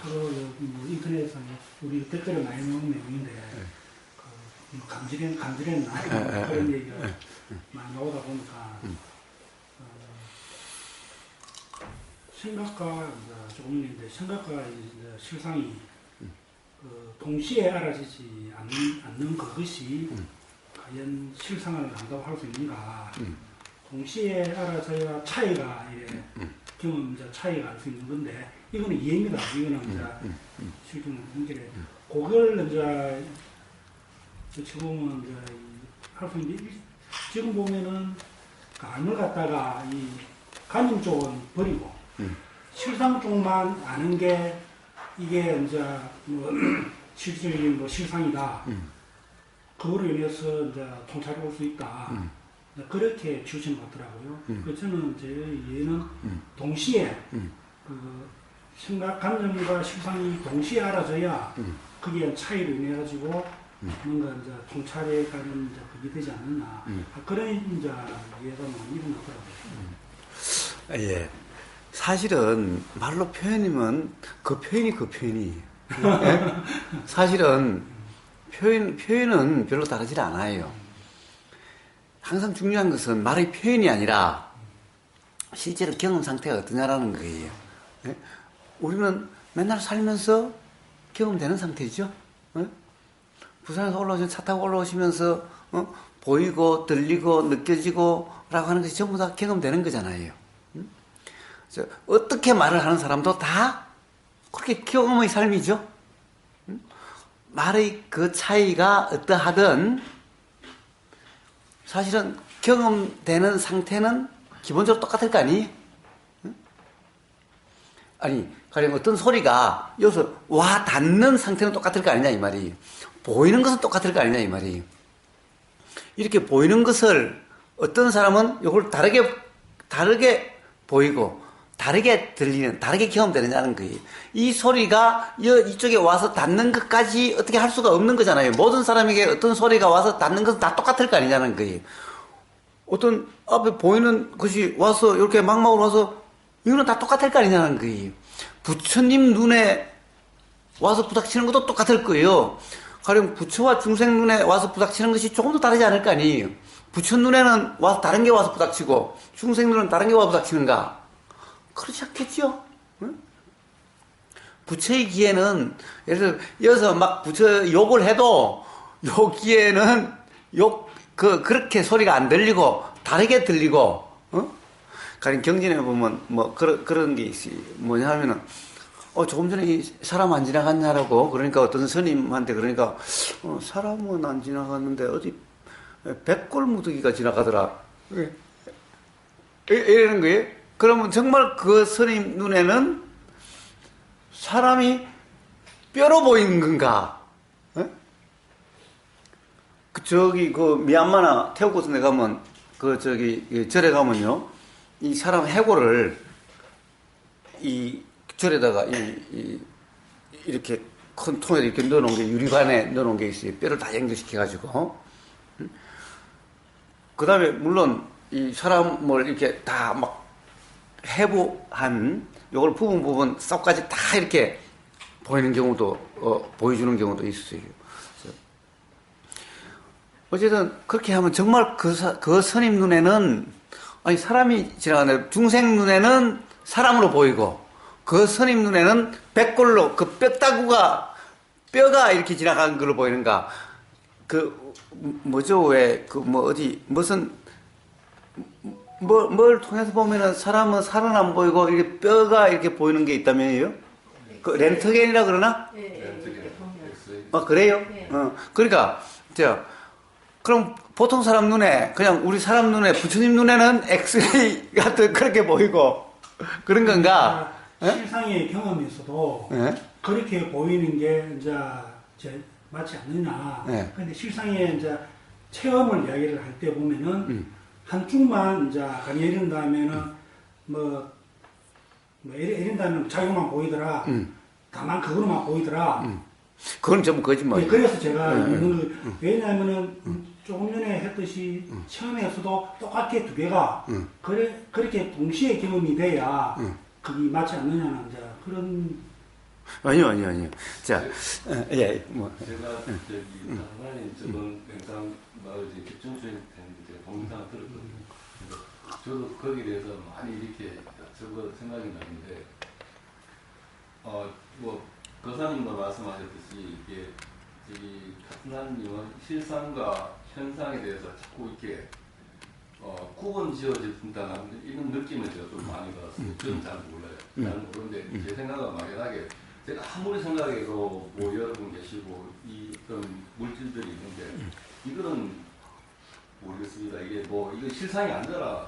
서로 뭐 인터넷에서 우리 댓글에 많이 나오는 내용인데 감지랬나 그런 얘기가 많이 나오다 보니까 생각과 조금 있는데 생각과 이제 실상이 동시에 알아지지 않는 그것이 과연 실상을 한다고 할 수 있는가? 동시에 알아져야 차이가 경험자 차이가 알 수 있는 건데 이거는 이해입니다. 이거는 이제 실증 문제래. 그걸 이제 지금은 이제 할 수 있는 지금 보면은 암을 갖다가 이 간임 쪽은 버리고 실상 쪽만 아는 게 이게 이제 뭐 실질적인 뭐 실상이다. 그거로 인해서 이제 통찰이 올 수 있다. 그렇게 치우치는 것 같더라고요. 그래서 저는 제 이해는 동시에 그 생각 관념과 실상이 동시에 알아져야 그게 차이로 인해 가지고 뭔가 이제 통찰에 가는 이제 그게 되지 않느냐. 그런 이제 이해가 많이 있는 것 같더라고요. 예. 사실은 말로 표현이면 그 표현이 사실은 표현은 별로 다르지 않아요. 항상 중요한 것은 말의 표현이 아니라 실제로 경험 상태가 어떠냐라는 거예요. 예? 우리는 맨날 살면서 경험되는 상태죠. 예? 부산에서 올라오시면 차 타고 올라오시면서 보이고 들리고 느껴지고 라고 하는 것이 전부 다 경험되는 거잖아요. 어떻게 말을 하는 사람도 다 그렇게 경험의 삶이죠. 말의 그 차이가 어떠하든 사실은 경험되는 상태는 기본적으로 똑같을 거 아니에요? 아니, 가령 어떤 소리가 여기서 와 닿는 상태는 똑같을 거 아니냐 이 말이에요. 보이는 것은 똑같을 거 아니냐 이 말이에요. 이렇게 보이는 것을 어떤 사람은 이걸 다르게 보이고 다르게 들리는, 다르게 경험되느냐는 거예요. 이 소리가 이쪽에 와서 닿는 것까지 어떻게 할 수가 없는 거잖아요. 모든 사람에게 어떤 소리가 와서 닿는 것은 다 똑같을 거 아니냐는 거예요. 어떤 앞에 보이는 것이 와서 이렇게 망막으로 와서 이거는 다 똑같을 거 아니냐는 거예요. 부처님 눈에 와서 부닥치는 것도 똑같을 거예요. 가령 부처와 중생 눈에 와서 부닥치는 것이 조금도 다르지 않을 거 아니에요. 부처 눈에는 와서 다른 게 와서 부닥치고 중생 눈에는 다른 게 와서 부닥치는가? 그렇지 않겠죠? 응? 부처의 귀에는, 예를 들어, 여기서 막 부처 욕을 해도, 요 귀에는 그렇게 소리가 안 들리고, 다르게 들리고, 가령 경전에 보면, 그런 게 있어요. 뭐냐 하면은, 조금 전에 이 사람 안 지나갔냐라고, 그러니까 어떤 스님한테 그러니까, 사람은 안 지나갔는데, 어디, 백골무더기가 지나가더라. 이러는 거예요. 그러면 정말 그 스님 눈에는 사람이 뼈로 보이는 건가? 그 미얀마나 태국 같은 데 가면, 절에 가면요, 이 사람 해골을 이 절에다가 이렇게 큰 통에 이렇게 넣어놓은 게, 유리관에 넣어놓은 게 있어요. 뼈를 다 연결시켜가지고. 그 다음에 물론 이 사람을 이렇게 다 막 해부한 요걸 부분 썩까지 다 이렇게 보이는 경우도 보여주는 경우도 있어요. 어쨌든 그렇게 하면 정말 그 스님 눈에는 아니 사람이 지나가는데 중생 눈에는 사람으로 보이고 그 스님 눈에는 백골로 그 뼈다구가 뼈가 이렇게 지나가는 걸로 보이는가? 뭘 통해서 보면은 사람은 살은 안 보이고 이렇게 뼈가 이렇게 보이는 게 있다면요? 그 렌트겐이라 그러나? 네. 그래요? 네. 그러니까 그럼 보통 사람 눈에 그냥 우리 사람 눈에 부처님 눈에는 엑스레이 같은 그렇게 보이고 그런 건가? 실상의 경험에서도 그렇게 보이는 게 이제 맞지 않느냐. 그런데 실상의 이제 체험을 이야기를 할 때 보면은 한쪽만 이제 이런다면은 이런다면 자기만 보이더라. 다만 그거로만 보이더라. 그건 전부 거짓말이에요. 네, 그래서 제가 왜냐하면은 조금 전에 했듯이 체험에서도 똑같게 두 개가 그렇게 동시에 경험이 돼야 그게 맞지 않느냐는 이제 그런 아니요. 자, 예, 뭐. 제가 하나님 저번 영상 마을 집중수행 했는데 제가 동영상을 들었거든요. 그래서 저도 거기에 대해서 많이 이렇게 저거 생각이 나는데, 뭐 거사님도 말씀하셨듯이 이게 저기 카트나님은 실상과 현상에 대해서 자꾸 이렇게 구분 지어진다는 이런 느낌을 제가 좀 많이 받았어요. 저는 잘 몰라요. 잘 모르는데 제 생각은 막연하게 제가 아무리 생각해도 뭐 여러분 계시고 이 어떤 물질들이 있는데 이거는 모르겠습니다. 이게 뭐 이거 실상이 아니더라.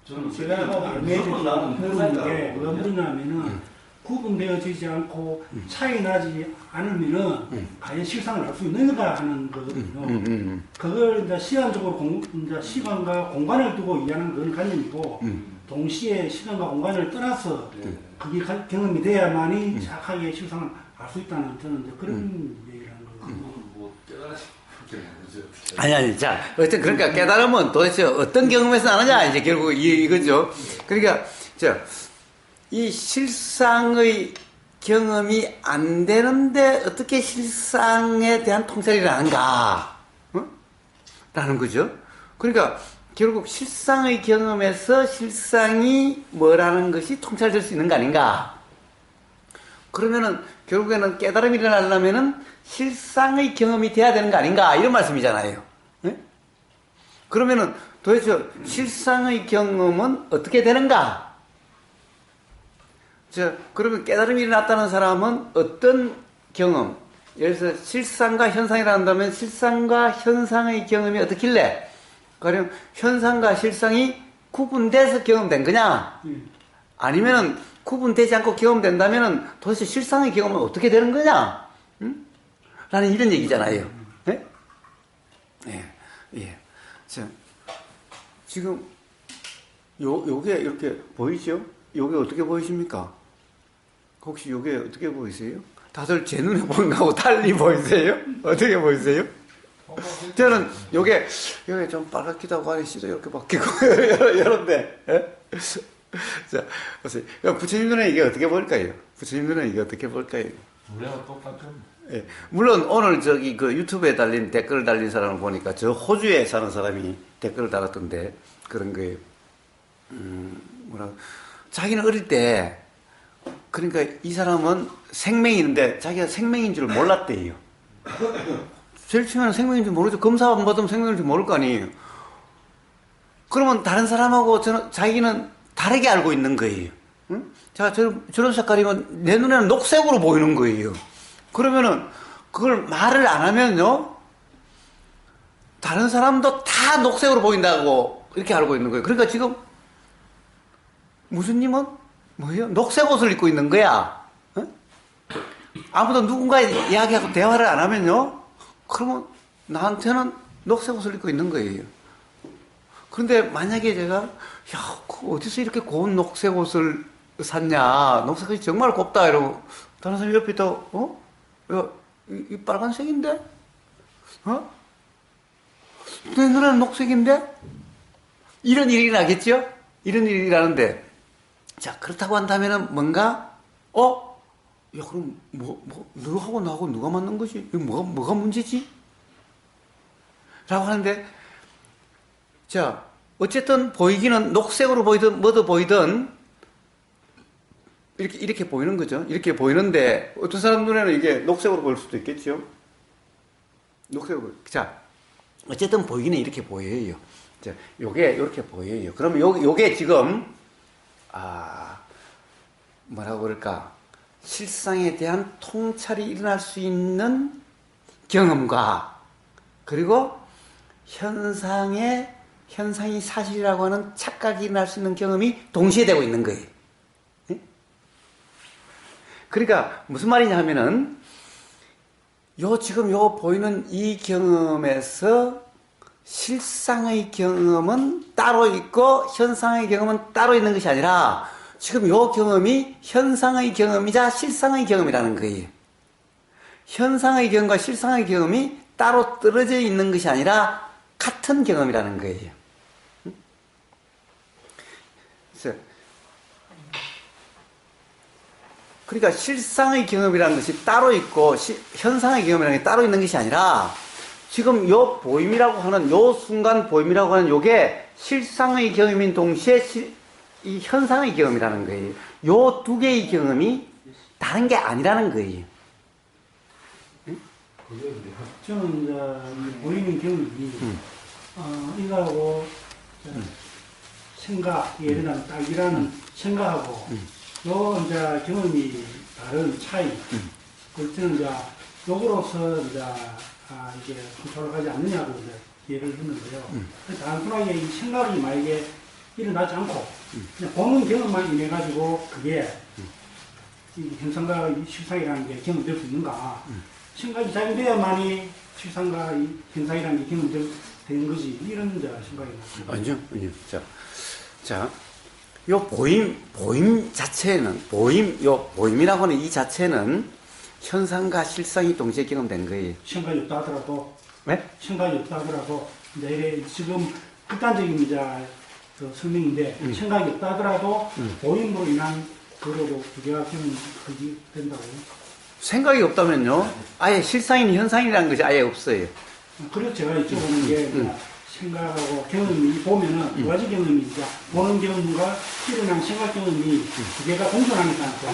저는 제가 무조건 알고 나는 모르는 현상이라고 게 뭐가 보거든요. 뭐냐면은 구분되어지지 않고 차이 나지 않으면은 과연 실상을 알 수 있는가 하는 거거든요. 그걸 이제 시간적으로 이제 시간과 공간을 두고 이해하는 그런概念이고 동시에 시간과 공간을 떠나서 그게 경험이 돼야만이 정확하게 실상을 알 수 있다는 저는 이제 그런 얘기를 하는 거거든요. 뭐 깨달으신 분밖에 모르죠. 아니. 자, 어쨌든, 그러니까 깨달음은 도대체 어떤 경험에서 나느냐, 이제 결국 이거죠. 그러니까, 이 실상의 경험이 안 되는데 어떻게 실상에 대한 통찰을 하는가? 라는 거죠. 그러니까, 결국 실상의 경험에서 실상이 뭐라는 것이 통찰될 수 있는 거 아닌가? 그러면은, 결국에는 깨달음이 일어나려면은 실상의 경험이 돼야 되는 거 아닌가? 이런 말씀이잖아요. 네? 그러면은 도대체 실상의 경험은 어떻게 되는가? 그러면 깨달음이 일어났다는 사람은 어떤 경험? 예를 들어서 실상과 현상이라 한다면 실상과 현상의 경험이 어떻길래? 가령 현상과 실상이 구분돼서 경험된 거냐? 아니면은 구분되지 않고 경험된다면은 도대체 실상의 경험은 어떻게 되는 거냐? 응? 라는 이런 얘기잖아요. 네? 예. 자, 지금 요게 이렇게 보이죠? 요게 어떻게 보이십니까? 혹시 요게 어떻게 보이세요? 다들 제 눈에 보는 거하고 달리 보이세요? 어떻게 보이세요? 저는 요게 좀 빨갛기도 하고 안에 씨도 이렇게 바뀌고 이런데. 자, 보세요. 부처님 눈에 이게 어떻게 보일까요? 부처님 눈에 이게 어떻게 보일까요? 우리하고 똑같은. 예. 물론 오늘 저기 그 유튜브에 달린 댓글을 달린 사람을 보니까 저 호주에 사는 사람이 댓글을 달았던데 그런 거예요. 자기는 어릴 때 그러니까 이 사람은 생명이 있는데 자기가 생명인 줄 몰랐대요. 제일 처음에는 생명인 줄 모르죠. 검사 안 받으면 생명인 줄 모를 거 아니에요. 그러면 다른 사람하고 자기는 다르게 알고 있는 거예요. 응? 자, 저런 색깔이면 내 눈에는 녹색으로 보이는 거예요. 그러면은 그걸 말을 안 하면요, 다른 사람도 다 녹색으로 보인다고 이렇게 알고 있는 거예요. 그러니까 지금 무슨님은 뭐예요? 녹색 옷을 입고 있는 거야. 응? 아무도 누군가 이야기하고 대화를 안 하면요, 그러면 나한테는 녹색 옷을 입고 있는 거예요. 그런데 만약에 제가 야, 어디서 이렇게 고운 녹색 옷을 샀냐? 녹색이 정말 곱다 이러고 다른 사람이 옆에 또 야, 이 빨간색인데? 내 눈에는 녹색인데? 이런 일이 나겠죠? 이런 일이 일어나는데, 자, 그렇다고 한다면은 뭔가, 야, 그럼 너하고 나하고 누가 맞는 거지? 이거 뭐가 문제지? 라고 하는데, 자, 어쨌든 보이기는 녹색으로 보이든 뭐도 보이든 이렇게 보이는 거죠. 이렇게 보이는데 어떤 사람 눈에는 이게 녹색으로 보일 수도 있겠죠. 녹색으로. 자, 어쨌든 보이기는 이렇게 보여요. 자, 요게 이렇게 보여요. 그러면 요게 지금 뭐라고 그럴까? 실상에 대한 통찰이 일어날 수 있는 경험과 그리고 현상이 사실이라고 하는 착각이 일어날 수 있는 경험이 동시에 되고 있는 거예요. 그러니까 무슨 말이냐 하면은 지금 보이는 이 경험에서 실상의 경험은 따로 있고 현상의 경험은 따로 있는 것이 아니라 지금 경험이 현상의 경험이자 실상의 경험이라는 거예요. 현상의 경험과 실상의 경험이 따로 떨어져 있는 것이 아니라 같은 경험이라는 거예요. 그래서 그러니까 실상의 경험이라는 것이 따로 있고 현상의 경험이라는 게 따로 있는 것이 아니라 지금 요 보임이라고 하는 요 순간 보임이라고 하는 요게 실상의 경험인 동시에 이 현상의 경험이라는 거예요. 요 두 개의 경험이 다른 게 아니라는 거예요. 저는 이제 이 보이는 경험이 이거하고 생각, 예를 들면 딱이라는 생각하고 요 이제 경험이 다른 차이. 그때는 이제 요거로서 이제 이게 컨트롤 하지 않느냐고 이제 예를 드는데요. 그래서 단순하게 이 생각이 만약에 일어나지 않고 그냥 보는 경험만 인해 가지고 그게 이 현상과 이 실상이라는 게 경험될 수 있는가? 생각이 작용돼야만이 실상과 이 현상이라는 게 경험되는 거지. 이런 이제 생각이 납니다. 아니요. 자, 요 보임 자체는, 보임이라고 하는 이 자체는 현상과 실상이 동시에 경험된 거예요. 생각이 없다 하더라도, 네? 생각이 없다 하더라도, 이제 이래 지금 극단적인 이제 그 설명인데, 생각이 없다 하더라도, 보임으로 인한 거로도 두 개가 경험이 된다고요. 생각이 없다면요, 아예 실상인 현상이라는 것이 아예 없어요. 그래서 제가 여쭤보는 게, 생각하고 경험이 보면은 두 가지 경험이 있죠. 보는 경험과 일어난 생각 경험이 두 개가 공존하니까 제가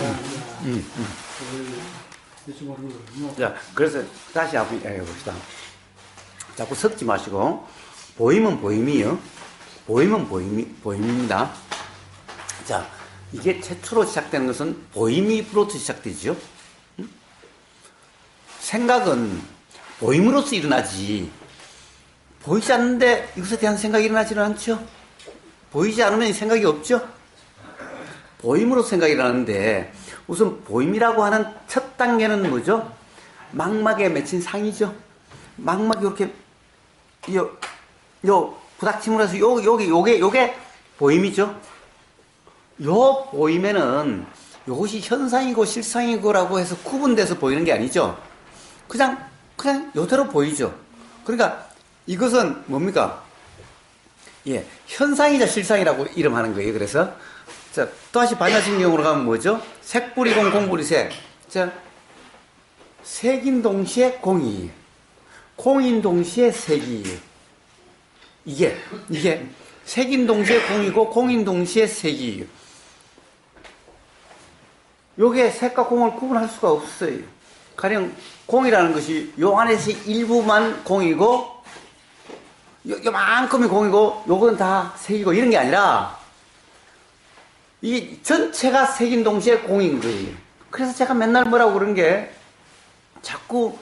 그걸 여쭤보는 거거든요. 자, 그래서 다시 한번 해봅시다. 자꾸 섞지 마시고, 보임은 보임이요. 보임은 보임입니다. 자, 이게 최초로 시작되는 것은 보임으로부터 시작되죠. 생각은 보임으로서 일어나지, 보이지 않는데 이것에 대한 생각이 일어나지는 않죠. 보이지 않으면 생각이 없죠. 보임으로서 생각이 일어나는데, 우선 보임이라고 하는 첫 단계는 뭐죠? 망막에 맺힌 상이죠. 망막이 이렇게 요 부닥침을 해서 요게 보임이죠. 요 보임에는 요것이 현상이고 실상이고라고 해서 구분돼서 보이는 게 아니죠. 그냥 요대로 보이죠. 그러니까 이것은 뭡니까? 예, 현상이자 실상이라고 이름하는 거예요. 그래서 자, 또다시 반야신경으로 가면 뭐죠? 색불이공 공불이색. 자, 색인 동시에 공이, 공인 동시에 색이. 이게 색인 동시에 공이고 공인 동시에 색이. 요게 색과 공을 구분할 수가 없어요. 가령 공이라는 것이 요 안에서 일부만 공이고 요만큼이 공이고 요건 다 색이고 이런 게 아니라 이 전체가 색인 동시에 공인 거예요. 그래서 제가 맨날 뭐라고 그러는 게 자꾸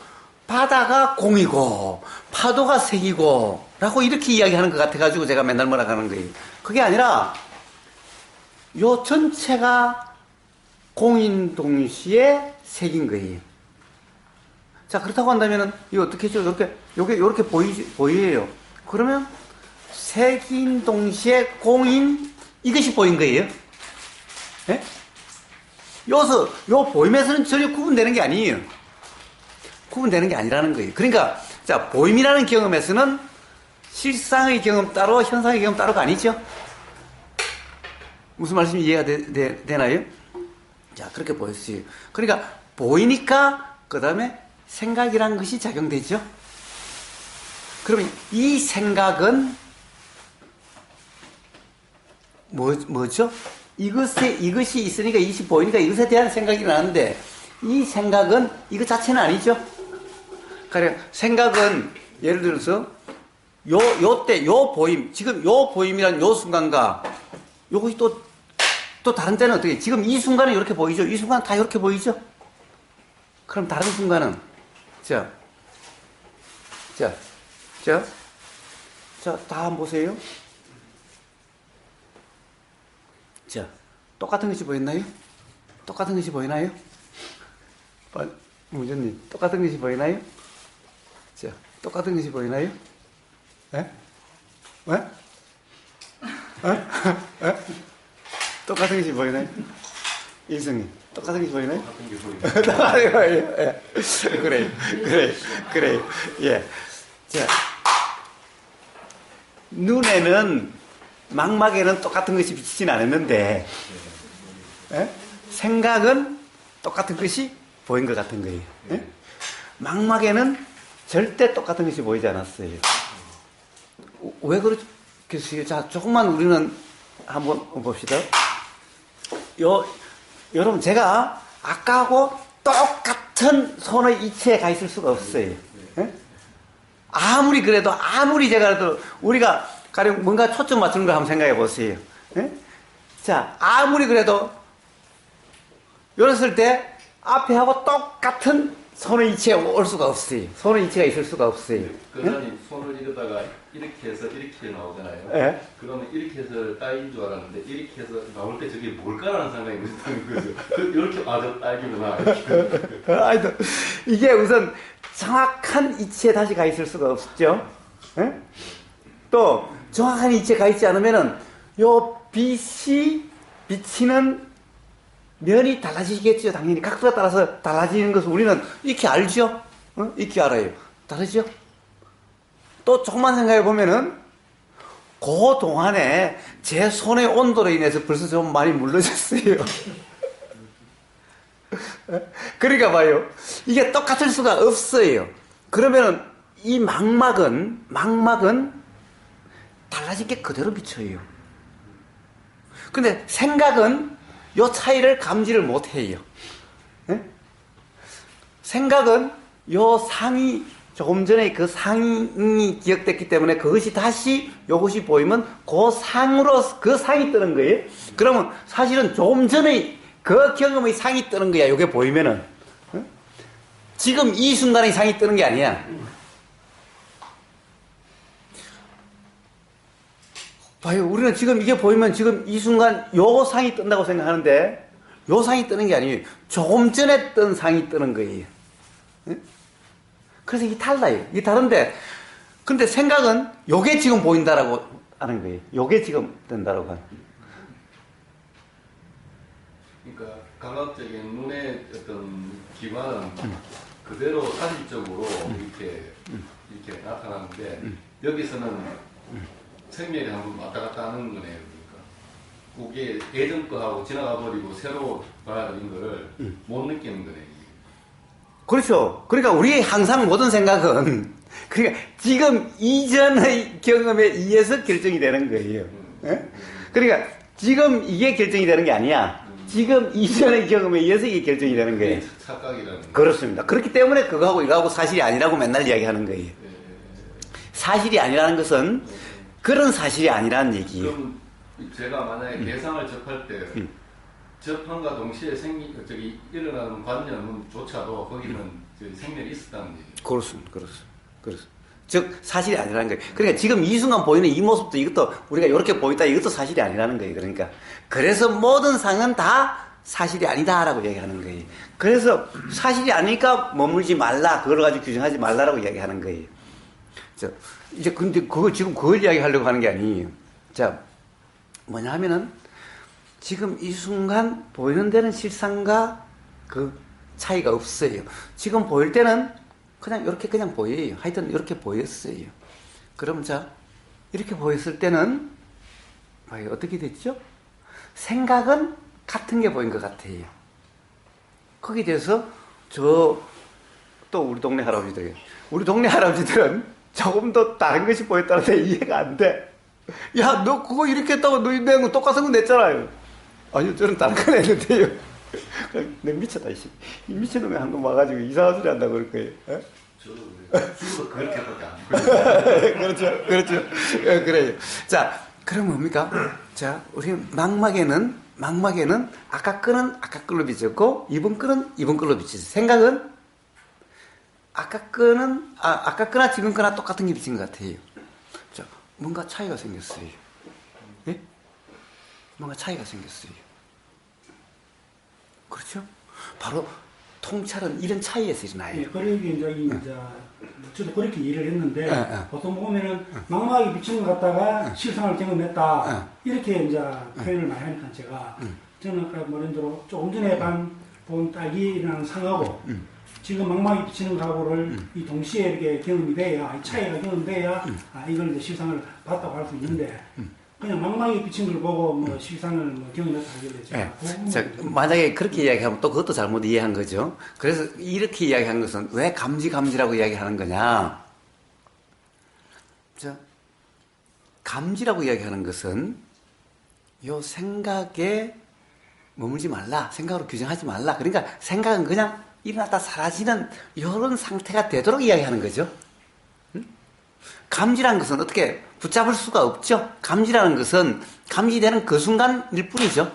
바다가 공이고 파도가 색이고 라고 이렇게 이야기하는 것 같아가지고 제가 맨날 뭐라고 하는 거예요. 그게 아니라 요 전체가 공인 동시에 색인 거예요. 자, 그렇다고 한다면은 이거 어떻게 했죠? 요렇게 보여요. 그러면 색인 동시에 공인 이것이 보인 거예요. 예? 여기서 요 보임에서는 전혀 구분되는 게 아니에요. 구분되는 게 아니라는 거예요. 그러니까 자, 보임이라는 경험에서는 실상의 경험 따로 현상의 경험 따로가 아니죠. 무슨 말씀이 이해가 되나요? 자, 그렇게 보였어요. 그러니까 보이니까 그 다음에 생각이라는 것이 작용되죠. 그러면 이 생각은 뭐죠? 이것이 있으니까 이것이 보이니까 이것에 대한 생각이 나는데 이 생각은 이것 자체는 아니죠. 그러니까 생각은 예를 들어서 요 보임, 지금 요 보임이란 요 순간과 요것이 또 다른 때는 어떻게, 지금 이 순간은 이렇게 보이죠? 이 순간은 다 이렇게 보이죠? 그럼 다른 순간은, 자, 다 한번 보세요. 자, 똑같은 것이 보였나요? 똑같은 것이 보이나요? 무전님, 똑같은 것이 보이나요? 자, 똑같은 것이 보이나요? 에? 왜? 에? 똑같은 것이 보이나요? 일성님, 똑같은 것이 보이나요? 똑같은 게 보여요. 그래. 예. 자, 눈에는, 망막에는 똑같은 것이 비치진 않았는데, 에? 생각은 똑같은 것이 보인 것 같은 거예요. 예? 망막에는 절대 똑같은 것이 보이지 않았어요. 왜 그렇겠어요? 자, 조금만 우리는 한번 봅시다. 여러분, 제가 아까하고 똑같은 손의 이치에 가 있을 수가 없어요. 예? 아무리 그래도, 아무리 제가 그래도, 우리가 가령 뭔가 초점 맞추는 걸 한번 생각해 보세요. 예? 자, 아무리 그래도, 열었을 때, 앞에 하고 똑같은 손의 이치에 올 수가 없어요. 손의 이치가 있을 수가 없어요. 그러니 손을 이러다가 이렇게 해서 이렇게 나오잖아요. 예? 그러면 이렇게 해서 딸기인 줄 알았는데 이렇게 해서 나올 때 저게 뭘까라는 생각이 드는 거죠. 이렇게 저 딸기구나. 이렇게. 하여튼 이게 우선 정확한 이치에 다시 가 있을 수가 없죠. 예? 또 정확한 이치에 가 있지 않으면은 요 빛이 비치는 면이 달라지겠죠. 당연히 각도에 따라서 달라지는 것을 우리는 익히 알죠. 익히 알아요. 다르죠. 또 조금만 생각해 보면은 그 동안에 제 손의 온도로 인해서 벌써 좀 많이 물러졌어요. 그러니까 봐요. 이게 똑같을 수가 없어요. 그러면은 이 망막은 달라진 게 그대로 비쳐요. 근데 생각은 요 차이를 감지를 못 해요. 네? 생각은 요 상이 조금 전에 그 상이 기억됐기 때문에 그것이 다시 요것이 보이면 그 상으로 그 상이 뜨는 거예요. 그러면 사실은 조금 전에 그 경험의 상이 뜨는 거야. 요게 보이면은 지금 이 순간에 상이 뜨는 게 아니야. 봐요. 우리는 지금 이게 보이면 지금 이 순간 요 상이 뜬다고 생각하는데 요 상이 뜨는 게 아니에요. 조금 전에 뜬 상이 뜨는 거예요. 그래서 이게 달라요. 이게 다른데 근데 생각은 요게 지금 보인다라고 하는 거예요. 요게 지금 뜬다라고 하는 거예요. 그러니까 감각적인 눈의 어떤 기관은 그대로 사실적으로 이렇게 나타나는데 여기서는 생명이 한번 왔다 갔다 하는 거네요. 그러니까 그게 예전 거하고 지나가 버리고 새로 봐야 되는 거를 못 느끼는 거네요. 그렇죠. 그러니까 우리 항상 모든 생각은 그러니까 지금 이전의 경험에 의해서 결정이 되는 거예요. 그러니까 지금 이게 결정이 되는 게 아니야. 지금 이전의 경험에 의해서 이게 결정이 되는 거예요. 착각이라는. 그렇습니다. 그렇기 때문에 그거하고 이거하고 사실이 아니라고 맨날 이야기하는 거예요. 사실이 아니라는 것은 그런 사실이 아니라는 얘기예요. 그럼 제가 만약에 대상을 접할 때 접함과 동시에 일어나는 관념조차도 거기는 생명이 있었다는 얘기예요. 그렇습니다. 즉 사실이 아니라는 거예요. 그러니까 지금 이 순간 보이는 이 모습도 이것도 우리가 이렇게 보이다 이것도 사실이 아니라는 거예요. 그러니까 그래서 모든 상은 다 사실이 아니다라고 얘기하는 거예요. 그래서 사실이 아니니까 머물지 말라 그걸 가지고 규정하지 말라라고 이야기하는 거예요. 이제 근데 지금 그걸 이야기하려고 하는 게 아니에요. 자 뭐냐 하면은 지금 이 순간 보이는 데는 실상과 그 차이가 없어요. 지금 보일 때는 그냥 이렇게 그냥 보여요. 하여튼 이렇게 보였어요. 그럼 자 이렇게 보였을 때는 어떻게 됐죠? 생각은 같은 게 보인 것 같아요. 거기에 대해서 또 우리 동네 할아버지들은 조금 더 다른 것이 보였다는데 이해가 안 돼. 야, 너 그거 이렇게 했다고 너 낸 거 똑같은 거 냈잖아요. 아니요, 저는 다른 거 냈는데요. 내 미쳤다, 이 미친놈이 한 놈 와가지고 이상한 소리 한다고 그럴 거예요. 저도 그렇게밖에 안 보여요. 그렇죠. 그래요. 자, 그럼 뭡니까? 자, 우리 망막에는 아까 끈은 아까 끈로 비쳤고, 이번 끈은 이번 끈로 비치죠. 생각은 아까 끈나 지금 끈나 똑같은 게 비친 것 같아요. 자, 뭔가 차이가 생겼어요. 예? 뭔가 차이가 생겼어요. 그렇죠? 바로 통찰은 이런 차이에서 일어나요. 네, 그러게 저도 그렇게 이해를 했는데 보통 보면은 망막이 비치는 것 같다가 실상을 경험했다 이렇게 이제 표현을 많이 하니까 저는 아까 말한 대로 조금 전에 본 딸기라는 상하고 지금 망막이 비치는 거하고를 이 동시에 이렇게 경험이 돼야 이 차이가 경험돼야 이걸 이제 실상을 봤다고 할 수 있는데 그냥 망망이 비친 걸 보고 뭐 실상을 뭐 경험해서 하게 되죠. 예. 자, 만약에 그렇게 이야기하면 또 그것도 잘못 이해한 거죠. 그래서 이렇게 이야기한 것은 왜 감지라고 이야기하는 거냐. 자, 감지라고 이야기하는 것은 요 생각에 머물지 말라. 생각으로 규정하지 말라. 그러니까 생각은 그냥 일어났다 사라지는 이런 상태가 되도록 이야기하는 거죠. 감지라는 것은 어떻게 붙잡을 수가 없죠. 감지라는 것은 감지되는 그 순간일 뿐이죠.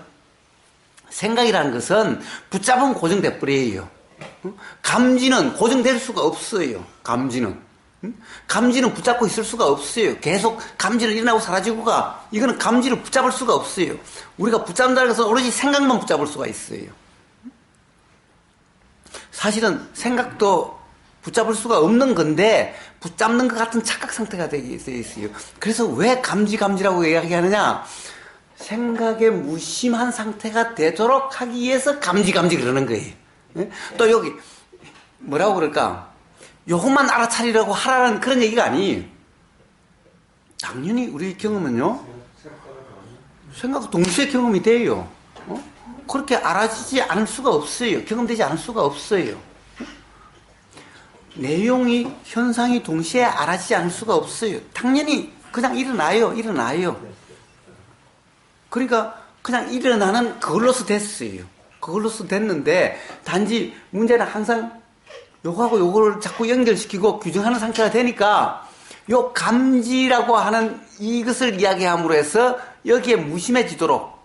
생각이라는 것은 붙잡으면 고정될 뿐이에요. 감지는 고정될 수가 없어요. 감지는 붙잡고 있을 수가 없어요. 계속 감지를 일어나고 사라지고가 이거는 감지를 붙잡을 수가 없어요. 우리가 붙잡는다는 것은 오로지 생각만 붙잡을 수가 있어요. 사실은 생각도 붙잡을 수가 없는 건데 붙잡는 것 같은 착각 상태가 되어 있어요. 그래서 왜 감지라고 이야기하느냐? 생각에 무심한 상태가 되도록 하기 위해서 감지 그러는 거예요. 또 여기 뭐라고 그럴까? 요것만 알아차리라고 하라는 그런 얘기가 아니에요. 당연히 우리 경험은요, 생각과 동시에 경험이 돼요. 그렇게 알아지지 않을 수가 없어요. 경험되지 않을 수가 없어요. 내용이, 현상이 동시에 알아지지 않을 수가 없어요. 당연히 그냥 일어나요. 그러니까 그냥 일어나는 그걸로서 됐어요. 그걸로서 됐는데 단지 문제는 항상 요거하고 요거를 자꾸 연결시키고 규정하는 상태가 되니까 요 감지라고 하는 이것을 이야기함으로 해서 여기에 무심해지도록,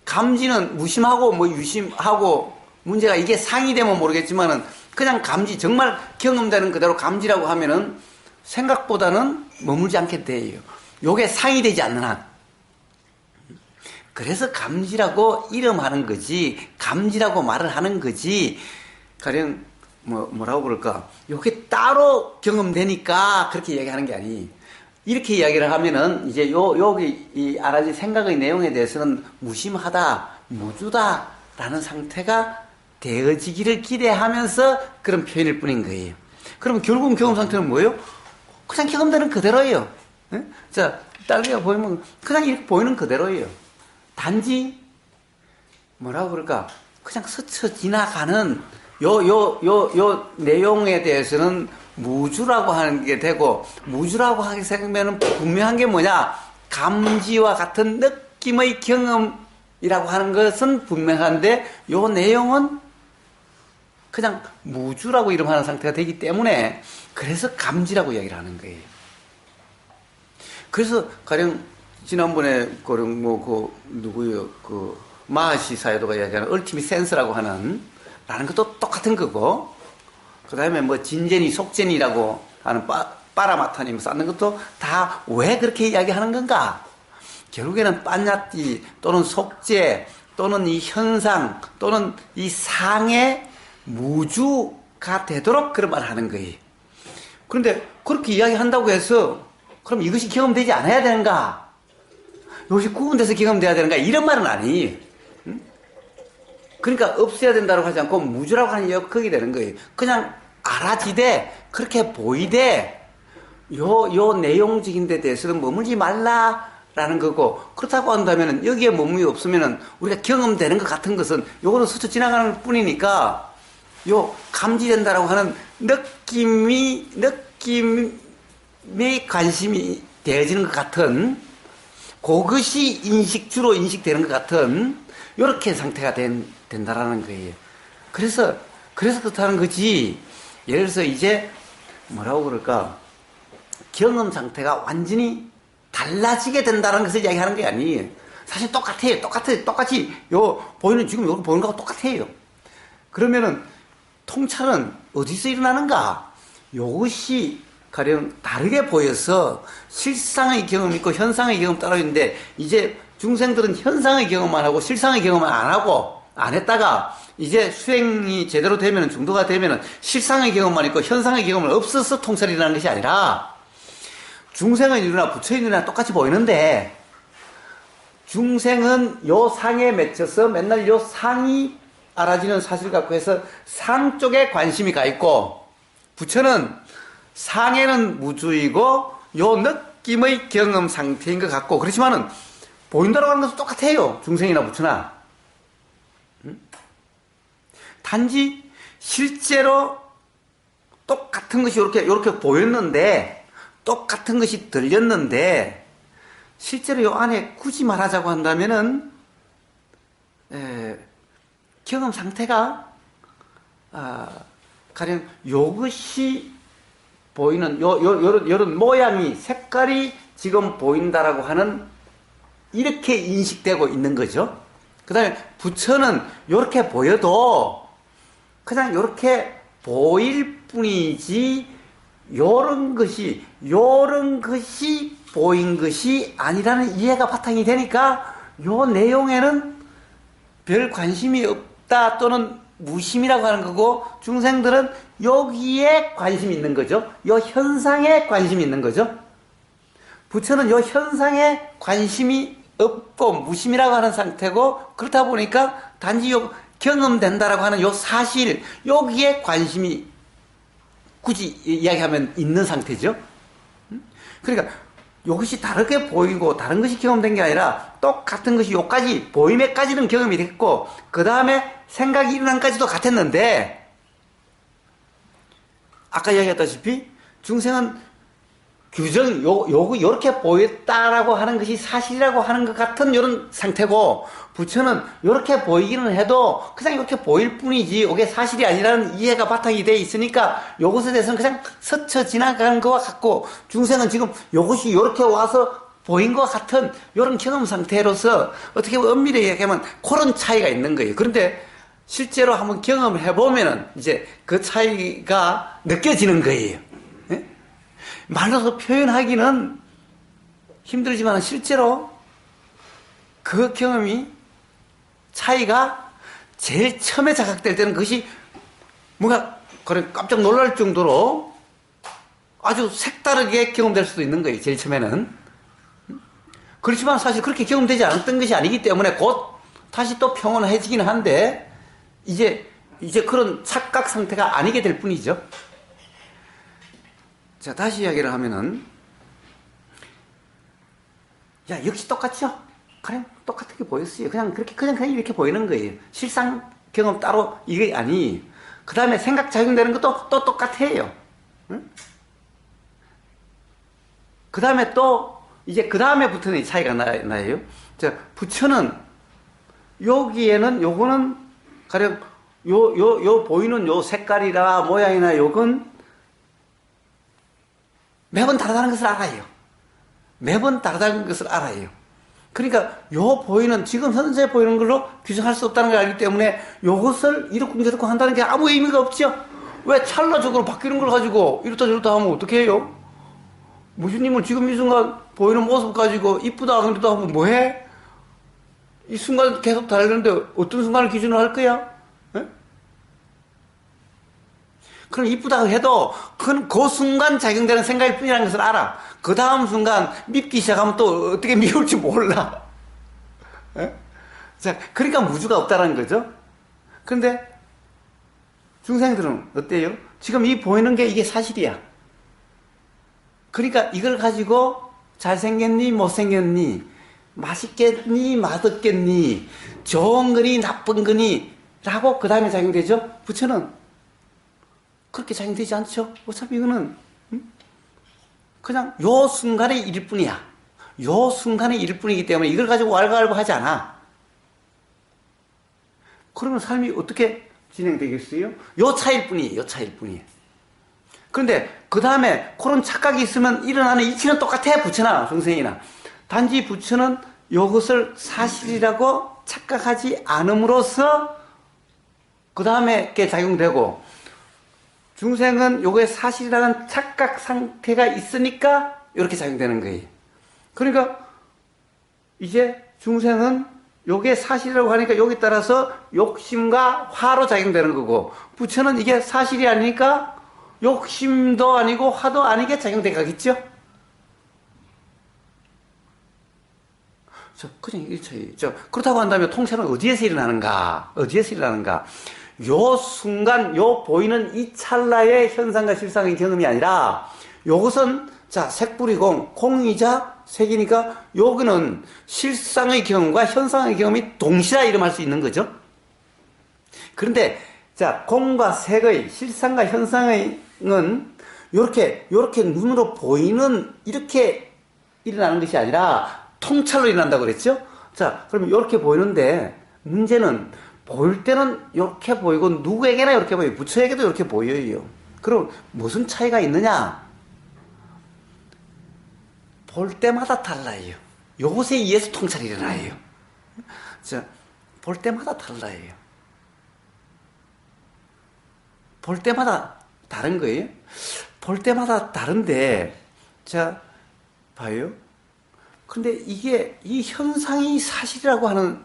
감지는 무심하고 뭐 유심하고 문제가 이게 상이되면 모르겠지만은 그냥 감지, 정말 경험되는 그대로 감지라고 하면은 생각보다는 머물지 않게 돼요. 요게 상이 되지 않는 한. 그래서 감지라고 이름하는 거지, 감지라고 말을 하는 거지, 가령 뭐라고 그럴까, 요게 따로 경험되니까 그렇게 이야기하는 게 아니. 이렇게 이야기를 하면은 이제 여기 이 알아지 생각의 내용에 대해서는 무심하다, 무주다라는 상태가 되어지기를 기대하면서 그런 표현일 뿐인 거예요. 그러면 결국은 경험 상태는 뭐예요? 그냥 경험되는 그대로예요. 네? 자, 딸기가 보이면 그냥 이렇게 보이는 그대로예요. 단지 뭐라고 그럴까, 그냥 스쳐 지나가는 요 내용에 대해서는 무주라고 하는 게 되고, 무주라고 하게 생각하면 분명한 게 뭐냐, 감지와 같은 느낌의 경험이라고 하는 것은 분명한데 요 내용은 그냥 무주라고 이름하는 상태가 되기 때문에 그래서 감지라고 이야기를 하는 거예요. 그래서 가령 지난번에 누구요, 마하시 사이도가 이야기하는 얼티밋 센스라고 하는 라는 것도 똑같은 거고, 그 다음에 뭐 진제니 속제니라고 하는 빠라마타님 쌓는 것도 다 왜 그렇게 이야기하는 건가? 결국에는 빠냐띠 또는 속제 또는 이 현상 또는 이 상의 무주가 되도록 그런 말을 하는 거예요. 그런데 그렇게 이야기한다고 해서 그럼 이것이 경험되지 않아야 되는가? 이것이 구분돼서 경험돼야 되는가? 이런 말은 아니에요. 그러니까 없어야 된다고 하지 않고 무주라고 하는 역학이 되는 거예요. 그냥 알아지되 그렇게 보이되 요 내용적인 데 대해서는 머물지 말라라는 거고, 그렇다고 한다면 여기에 머물이 없으면 우리가 경험되는 것 같은 것은 요거는 스쳐 지나가는 뿐이니까 요 감지된다라고 하는 느낌에 관심이 되어지는 것 같은, 그것이 주로 인식되는 것 같은 요렇게 상태가 된다라는 거예요. 그래서 그렇다는 거지. 예를 들어서 이제 뭐라고 그럴까, 경험 상태가 완전히 달라지게 된다는 것을 이야기하는 게 아니에요. 사실 똑같아요. 똑같이 지금 여기 보이는 거하고 똑같아요. 그러면은 통찰은 어디서 일어나는가? 이것이 가령 다르게 보여서 실상의 경험이 있고 현상의 경험 따로 있는데, 이제 중생들은 현상의 경험만 하고 실상의 경험을 안 하고 안 했다가 이제 수행이 제대로 되면, 중도가 되면 실상의 경험만 있고 현상의 경험은 없어서 통찰이 일어나는 것이 아니라, 중생의 일이나 부처의 일이나 똑같이 보이는데 중생은 요 상에 맺혀서 맨날 요 상이 알아지는 사실 갖고 해서 상 쪽에 관심이 가 있고, 부처는 상에는 무주이고 요 느낌의 경험 상태인 것 같고, 그렇지만은 보인다라고 하는 것은 똑같아요. 중생이나 부처나. 단지 실제로 똑같은 것이 이렇게 보였는데, 똑같은 것이 들렸는데, 실제로 요 안에 굳이 말하자고 한다면은, 경험 상태가, 가령 요것이 보이는, 요런 모양이, 색깔이 지금 보인다라고 하는, 이렇게 인식되고 있는 거죠. 그 다음에 부처는 요렇게 보여도, 그냥 요렇게 보일 뿐이지, 요런 것이 보인 것이 아니라는 이해가 바탕이 되니까, 요 내용에는 별 관심이 없다 또는 무심이라고 하는 거고, 중생들은 여기에 관심이 있는 거죠. 요 현상에 관심이 있는 거죠. 부처는 요 현상에 관심이 없고 무심이라고 하는 상태고, 그렇다 보니까 단지 요 경험된다라고 하는 요 사실, 여기에 관심이 굳이 이야기하면 있는 상태죠. 그러니까 이것이 다르게 보이고 다른 것이 경험된 게 아니라 똑같은 것이 요까지 보임에까지는 경험이 됐고, 그 다음에 생각이 일어난까지도 같았는데, 아까 이야기했다시피 중생은 규정, 요렇게 보였다라고 하는 것이 사실이라고 하는 것 같은 이런 상태고, 부처는 요렇게 보이기는 해도 그냥 이렇게 보일 뿐이지 이게 사실이 아니라는 이해가 바탕이 돼 있으니까 요것에 대해서는 그냥 스쳐 지나가는 것과 같고, 중생은 지금 요것이 요렇게 와서 보인 것 같은 이런 경험 상태로서 어떻게 보면 엄밀히 얘기하면 그런 차이가 있는 거예요. 그런데 실제로 한번 경험을 해보면은 이제 그 차이가 느껴지는 거예요. 네? 말로서 표현하기는 힘들지만 실제로 그 경험이 차이가 제일 처음에 자각될 때는 그것이 뭔가 그런 깜짝 놀랄 정도로 아주 색다르게 경험될 수도 있는 거예요. 제일 처음에는. 그렇지만 사실 그렇게 경험되지 않았던 것이 아니기 때문에 곧 다시 또 평온해지긴 한데, 이제 그런 착각 상태가 아니게 될 뿐이죠. 자, 다시 이야기를 하면은, 야, 역시 똑같죠? 그냥 똑같게 보였어요. 그냥 이렇게 보이는 거예요. 실상 경험 따로 이게 아니. 그 다음에 생각 작용되는 것도 또 똑같아요. 응? 그 다음에 또, 이제 그 다음에부터는 차이가 나요. 자, 부처는 여기에는 요거는 가령 요 보이는 요 색깔이나 모양이나 요건 매번 다르다는 것을 알아요. 매번 다르다는 것을 알아요. 그러니까 요 보이는, 지금 현재 보이는 걸로 규정할 수 없다는 걸 알기 때문에 요것을 이렇고 저렇고 한다는 게 아무 의미가 없죠. 왜 찰나적으로 바뀌는 걸 가지고 이렇다 저렇다 하면 어떻게 해요? 무주님은 지금 이 순간 보이는 모습 가지고 이쁘다 그래도 하면 뭐해? 이 순간 계속 다르는데 어떤 순간을 기준으로 할 거야? 에? 그럼 이쁘다고 해도 그 순간 작용되는 생각일 뿐이라는 것을 알아. 그 다음 순간 밉기 시작하면 또 어떻게 미울지 몰라. 에? 자, 그러니까 무주가 없다는 거죠. 그런데 중생들은 어때요? 지금 이 보이는 게 이게 사실이야. 그러니까 이걸 가지고 잘생겼니 못생겼니, 맛있겠니 맛없겠니, 좋은 거니 나쁜 거니 라고 그 다음에 작용되죠. 부처는 그렇게 작용되지 않죠. 어차피 이거는 그냥 요 순간의 일일 뿐이야. 요 순간의 일일 뿐이기 때문에 이걸 가지고 왈가왈부 하지 않아. 그러면 삶이 어떻게 진행되겠어요? 요 차이일 뿐이에요. 요 차이일 뿐이에요. 그런데 그 다음에 그런 착각이 있으면 일어나는 이치는 똑같아. 부처나 중생이나. 단지 부처는 이것을 사실이라고 착각하지 않음으로써 그 다음에 게 작용되고, 중생은 요게 사실이라는 착각 상태가 있으니까 이렇게 작용되는 거예요. 그러니까 이제 중생은 요게 사실이라고 하니까 여기 따라서 욕심과 화로 작용되는 거고, 부처는 이게 사실이 아니니까 욕심도 아니고 화도 아니게 작용돼 가겠죠? 그냥 이 차이. 그렇다고 한다면 통찰은 어디에서 일어나는가? 어디에서 일어나는가? 요 순간, 요 보이는 이 찰나의 현상과 실상의 경험이 아니라, 요것은, 자, 색불이공, 공이자 색이니까 여기는 실상의 경험과 현상의 경험이 동시라 이름할 수 있는 거죠. 그런데 자, 공과 색의 실상과 현상의 요렇게 눈으로 보이는 이렇게 일어나는 것이 아니라 통찰로 일어난다고 그랬죠? 자, 그러면 이렇게 보이는데 문제는 보일 때는 이렇게 보이고 누구에게나 이렇게 보여요. 부처에게도 이렇게 보여요. 그럼 무슨 차이가 있느냐? 볼 때마다 달라요. 요것에 의해서 통찰이 일어나요. 자, 볼 때마다 달라요. 볼 때마다 다른 거예요. 볼 때마다 다른데, 자, 봐요. 근데 이게, 이 현상이 사실이라고 하는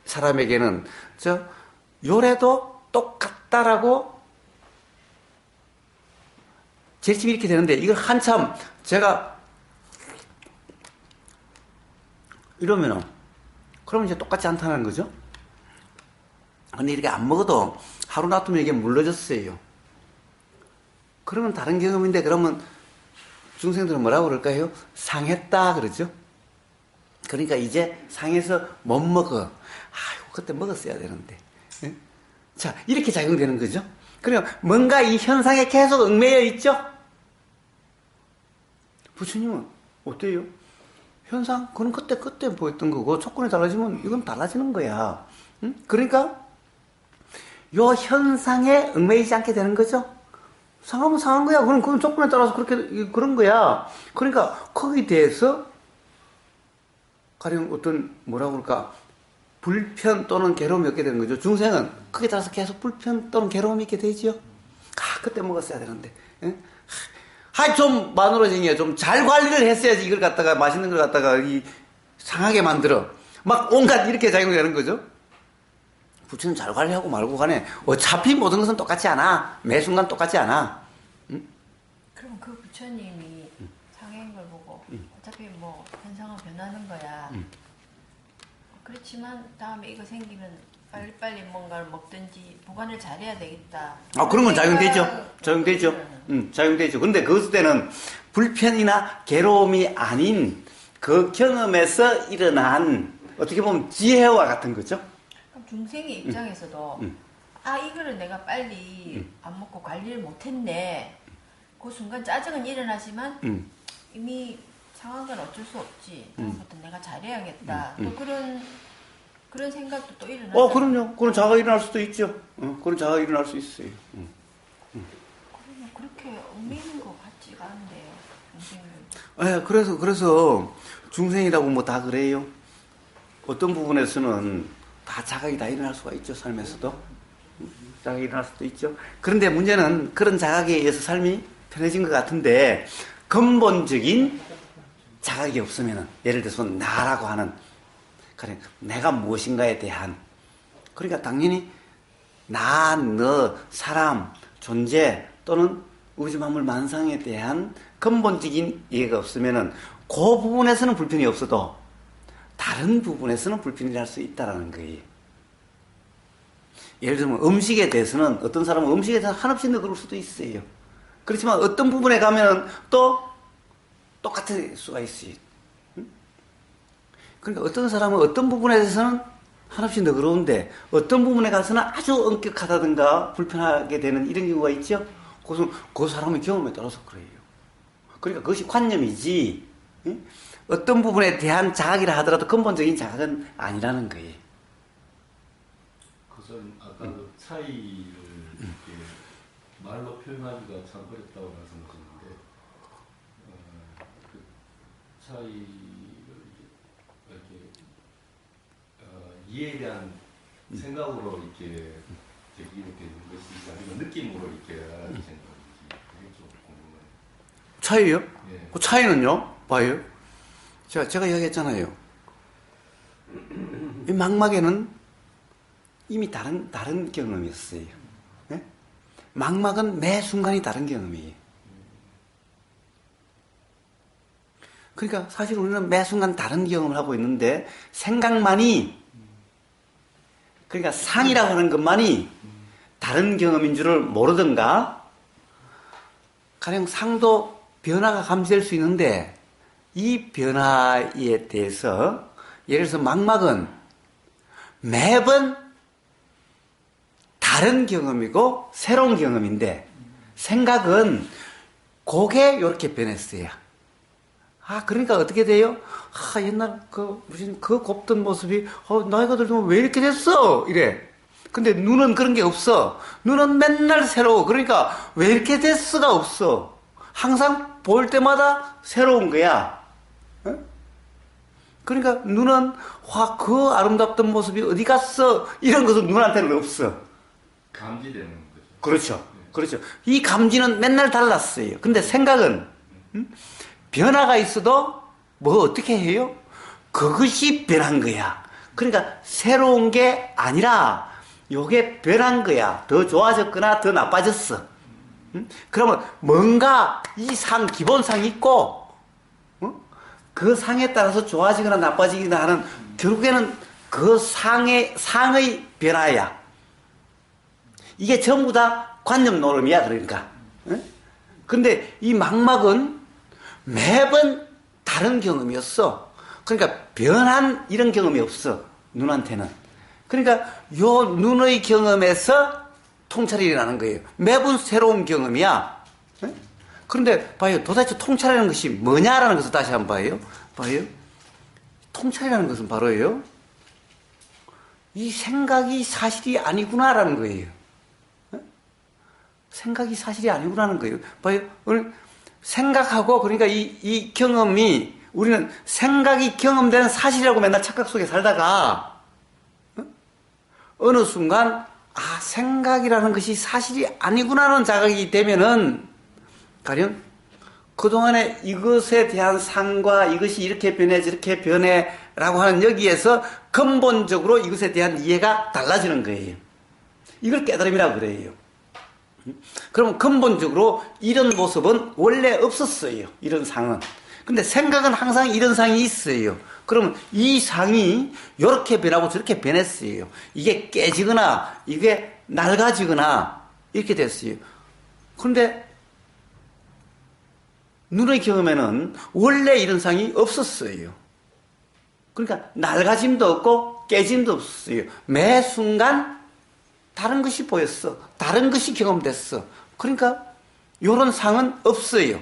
사람에게는, 요래도 똑같다라고 제침이 이렇게 되는데, 이걸 한참 제가 이러면은, 그러면 이제 똑같지 않다는 거죠? 근데 이렇게 안 먹어도 하루 놔두면 이게 물러졌어요. 그러면 다른 경험인데, 그러면 중생들은 뭐라고 그럴까요? 상했다, 그러죠? 그러니까 이제 상해서 못 먹어. 아이고, 그때 먹었어야 되는데. 예? 자, 이렇게 작용되는 거죠? 그러면 뭔가 이 현상에 계속 얽매여 있죠? 부처님은 어때요? 현상? 그건 그때 보였던 거고, 조건이 달라지면 이건 달라지는 거야. 응? 그러니까, 요 현상에 얽매이지 않게 되는 거죠? 상하면 상한 거야. 그건 조건에 따라서 그런 거야. 그러니까, 거기에 대해서, 가령 어떤, 뭐라고 그럴까, 불편 또는 괴로움이 없게 되는 거죠. 중생은 거기에 따라서 계속 불편 또는 괴로움이 있게 되지요. 그때 먹었어야 되는데. 예? 좀 마누라쟁이야. 좀 잘 관리를 했어야지 이걸 갖다가, 맛있는 걸 갖다가 상하게 만들어. 막 온갖 이렇게 작용이 되는 거죠. 부처는 잘 관리하고 말고 간에 어차피 모든 것은 똑같지 않아. 매 순간 똑같지 않아. 응? 그럼 그 부처님이 상해인 걸 보고 어차피 뭐 현상은 변하는 거야. 그렇지만 다음에 이거 생기면 빨리빨리 뭔가를 먹든지 보관을 잘해야 되겠다. 그런 건 작용되죠. 작용되죠. 근데 그때는 불편이나 괴로움이 아닌 그 경험에서 일어난 어떻게 보면 지혜와 같은 거죠. 그럼 중생의 입장에서도 이거를 내가 빨리 안 먹고 관리를 못했네. 그 순간 짜증은 일어나지만 이미 상한 건 어쩔 수 없지. 다음부터 내가 잘해야겠다. 또 그런 생각도 또 일어나죠. 그럼요. 그런 자가 일어날 수도 있죠. 그런 자가 일어날 수 있어요. 그러면 그렇게 얽매이는 것 같지가 않은데요, 예, 중생은. 그래서 중생이라고 뭐 다 그래요. 어떤 부분에서는 다 자각이 다 일어날 수가 있죠, 삶에서도. 자각이 일어날 수도 있죠. 그런데 문제는 그런 자각에 의해서 삶이 편해진 것 같은데, 근본적인 자각이 없으면은, 예를 들어서 나라고 하는, 그러니까 내가 무엇인가에 대한, 그러니까 당연히 나, 너, 사람, 존재 또는 우주 만물 만상에 대한 근본적인 이해가 없으면은 그 부분에서는 불편이 없어도 다른 부분에서는 불편이 날 수 있다는 거예요. 예를 들면 음식에 대해서는 어떤 사람은 음식에 대해서 한없이 너그러울 수도 있어요. 그렇지만 어떤 부분에 가면은 또 똑같을 수가 있어요. 그러니까 어떤 사람은 어떤 부분에 대해서는 한없이 너그러운데 어떤 부분에 가서는 아주 엄격하다든가 불편하게 되는 이런 경우가 있죠. 그것은 그 사람의 경험에 따라서 그래요. 그러니까 그것이 관념이지 어떤 부분에 대한 자각이라 하더라도 근본적인 자각은 아니라는 거예요. 그것은 아까 그 차이를 이렇게 말로 표현하기가 참 어렵다고 말씀하셨는데 그 차이를 이해에 대한 생각으로 이렇게 되는 것인지 아니면 느낌으로 이렇게 알아주시는 건지 그게 좀 궁금해요. 차이요? 예. 그 차이는요? 봐요. 제가 이야기했잖아요. 이 망막에는 이미 다른 경험이었어요. 예? 망막은 매 순간이 다른 경험이에요. 그러니까 사실 우리는 매 순간 다른 경험을 하고 있는데 생각만이 그러니까 상이라고 하는 것만이 다른 경험인 줄을 모르든가 가령 상도 변화가 감지될 수 있는데 이 변화에 대해서 예를 들어서 망막은 매번 다른 경험이고 새로운 경험인데 생각은 그게 이렇게 변했어요. 그러니까 어떻게 돼요? 옛날 무슨 곱던 모습이 나이가 들면 왜 이렇게 됐어? 이래. 근데 눈은 그런 게 없어. 눈은 맨날 새로워. 그러니까 왜 이렇게 됐어가 없어. 항상 볼 때마다 새로운 거야. 그러니까 눈은 그 아름답던 모습이 어디 갔어? 이런 것은 눈한테는 없어. 감지되는 거죠. 그렇죠. 그렇죠. 이 감지는 맨날 달랐어요. 근데 생각은 변화가 있어도 뭐 어떻게 해요? 그것이 변한 거야. 그러니까 새로운 게 아니라 요게 변한 거야. 더 좋아졌거나 더 나빠졌어. 그러면 뭔가 이 기본상이 있고 그 상에 따라서 좋아지거나 나빠지거나 하는 결국에는 그 상의 변화야. 이게 전부 다 관념 노름이야. 그러니까. 근데 이 망막은 매번 다른 경험이었어. 그러니까 변한 이런 경험이 없어. 눈한테는. 그러니까 요 눈의 경험에서 통찰이 일어나는 거예요. 매번 새로운 경험이야. 그런데 봐요. 도대체 통찰이라는 것이 뭐냐라는 것을 다시 한번 봐요. 통찰이라는 것은 바로요. 이 생각이 사실이 아니구나라는 거예요. 생각이 사실이 아니구나라는 거예요. 봐요. 오늘 생각하고 그러니까 이 경험이 우리는 생각이 경험되는 사실이라고 맨날 착각 속에 살다가 어느 순간 생각이라는 것이 사실이 아니구나라는 자각이 되면은 가령 그동안에 이것에 대한 상과 이것이 이렇게 변해 저렇게 변해라고 하는 여기에서 근본적으로 이것에 대한 이해가 달라지는 거예요. 이걸 깨달음이라고 그래요. 그러면 근본적으로 이런 모습은 원래 없었어요. 이런 상은. 근데 생각은 항상 이런 상이 있어요. 그러면 이 상이 이렇게 변하고 저렇게 변했어요. 이게 깨지거나 이게 낡아지거나 이렇게 됐어요. 그런데 눈의 경험에는 원래 이런 상이 없었어요. 그러니까 낡아짐도 없고 깨짐도 없었어요. 매 순간 다른 것이 보였어. 다른 것이 경험됐어. 그러니까 이런 상은 없어요.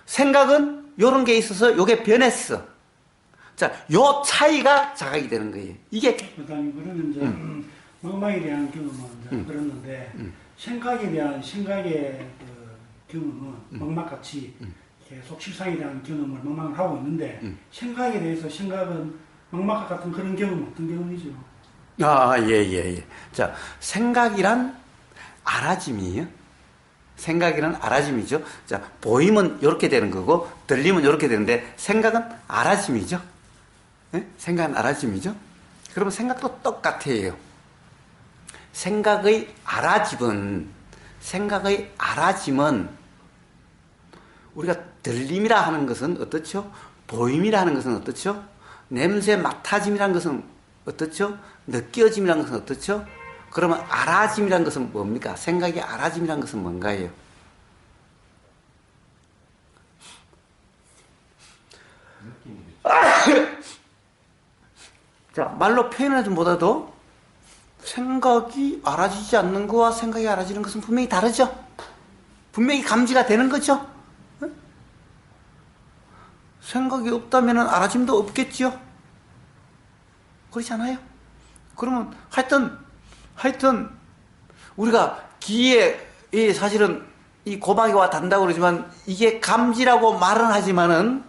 생각은 이런 게 있어서 이게 변했어. 자, 요 차이가 자각이 되는 거예요. 이게 그다음에 그러면 이제 망막에 대한 경험은 이제 그랬는데 생각에 대한 생각의 경험은 망막같이 계속 실상에 대한 경험을 망막을 하고 있는데 생각에 대해서 생각은 망막과 같은 그런 경험은 어떤 경험이죠? 예. 자, 생각이란 알아짐이에요. 생각이란 알아짐이죠. 자, 보임은 이렇게 되는 거고, 들림은 이렇게 되는데, 생각은 알아짐이죠. 네? 생각은 알아짐이죠. 그러면 생각도 똑같아요. 생각의 알아짐은, 우리가 들림이라 하는 것은 어떻죠? 보임이라 하는 것은 어떻죠? 냄새 맡아짐이라는 것은 어떻죠? 느껴짐이라는 것은 어떻죠? 그러면 알아짐이라는 것은 뭡니까? 생각이 알아짐이라는 것은 뭔가요? 자, 말로 표현하지 못해도 생각이 알아지지 않는 것과 생각이 알아지는 것은 분명히 다르죠? 분명히 감지가 되는 거죠? 생각이 없다면 알아짐도 없겠죠? 그렇지 않아요? 그러면 하여튼 우리가 귀에 사실은 이 고막이 와 닿는다고 그러지만 이게 감지라고 말은 하지만은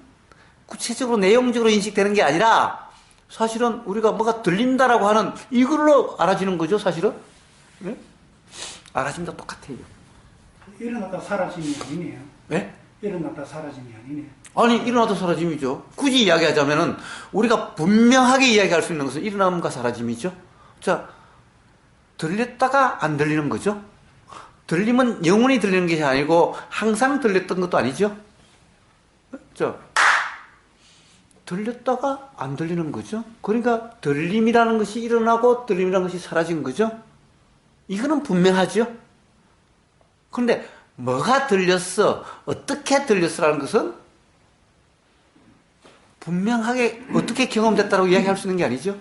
구체적으로 내용적으로 인식되는 게 아니라 사실은 우리가 뭐가 들린다라고 하는 이걸로 알아지는 거죠, 사실은. 네? 알아짐도 똑같아요. 일어났다 사라짐이 아니네요. 네? 일어났다 사라짐이 아니네요. 아니, 일어나도 사라짐이죠. 굳이 이야기하자면은 우리가 분명하게 이야기할 수 있는 것은 일어남과 사라짐이죠. 자, 들렸다가 안 들리는 거죠. 들리면 영원히 들리는 것이 아니고 항상 들렸던 것도 아니죠. 자, 들렸다가 안 들리는 거죠. 그러니까 들림이라는 것이 일어나고 들림이라는 것이 사라진 거죠. 이거는 분명하죠. 그런데 뭐가 들렸어, 어떻게 들렸어라는 것은 분명하게 어떻게 경험됐다고 이야기할 수 있는 게 아니죠.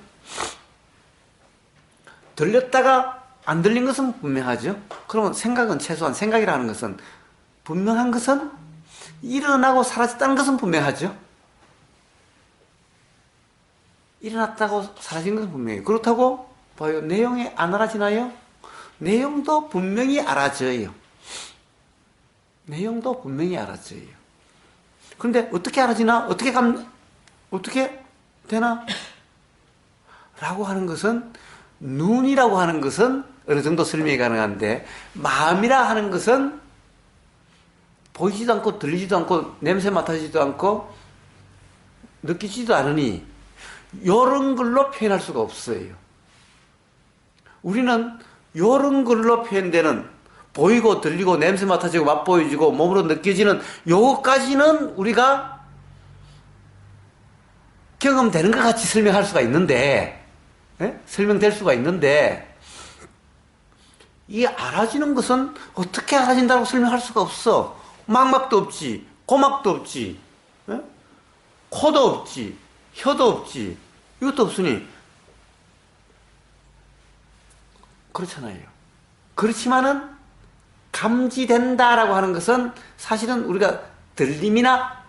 들렸다가 안 들린 것은 분명하죠. 그러면 생각은 최소한 생각이라는 것은 분명한 것은 일어나고 사라졌다는 것은 분명하죠. 일어났다고 사라진 것은 분명해요. 그렇다고 봐요. 내용이 안 알아지나요? 내용도 분명히 알아져요. 내용도 분명히 알아져요. 그런데 어떻게 알아지나? 어떻게 되나? 라고 하는 것은, 눈이라고 하는 것은 어느 정도 설명이 가능한데, 마음이라 하는 것은 보이지도 않고 들리지도 않고 냄새 맡아지지도 않고 느끼지도 않으니 이런 걸로 표현할 수가 없어요. 우리는 이런 걸로 표현되는 보이고 들리고 냄새 맡아지고 맛보여지고 몸으로 느껴지는 요것까지는 우리가 경험되는 것 같이 설명할 수가 있는데, 설명될 수가 있는데, 이 알아지는 것은 어떻게 알아진다고 설명할 수가 없어. 망막도 없지, 고막도 없지, 코도 없지, 혀도 없지, 이것도 없으니 그렇잖아요. 그렇지만은 감지된다라고 하는 것은 사실은 우리가 들림이나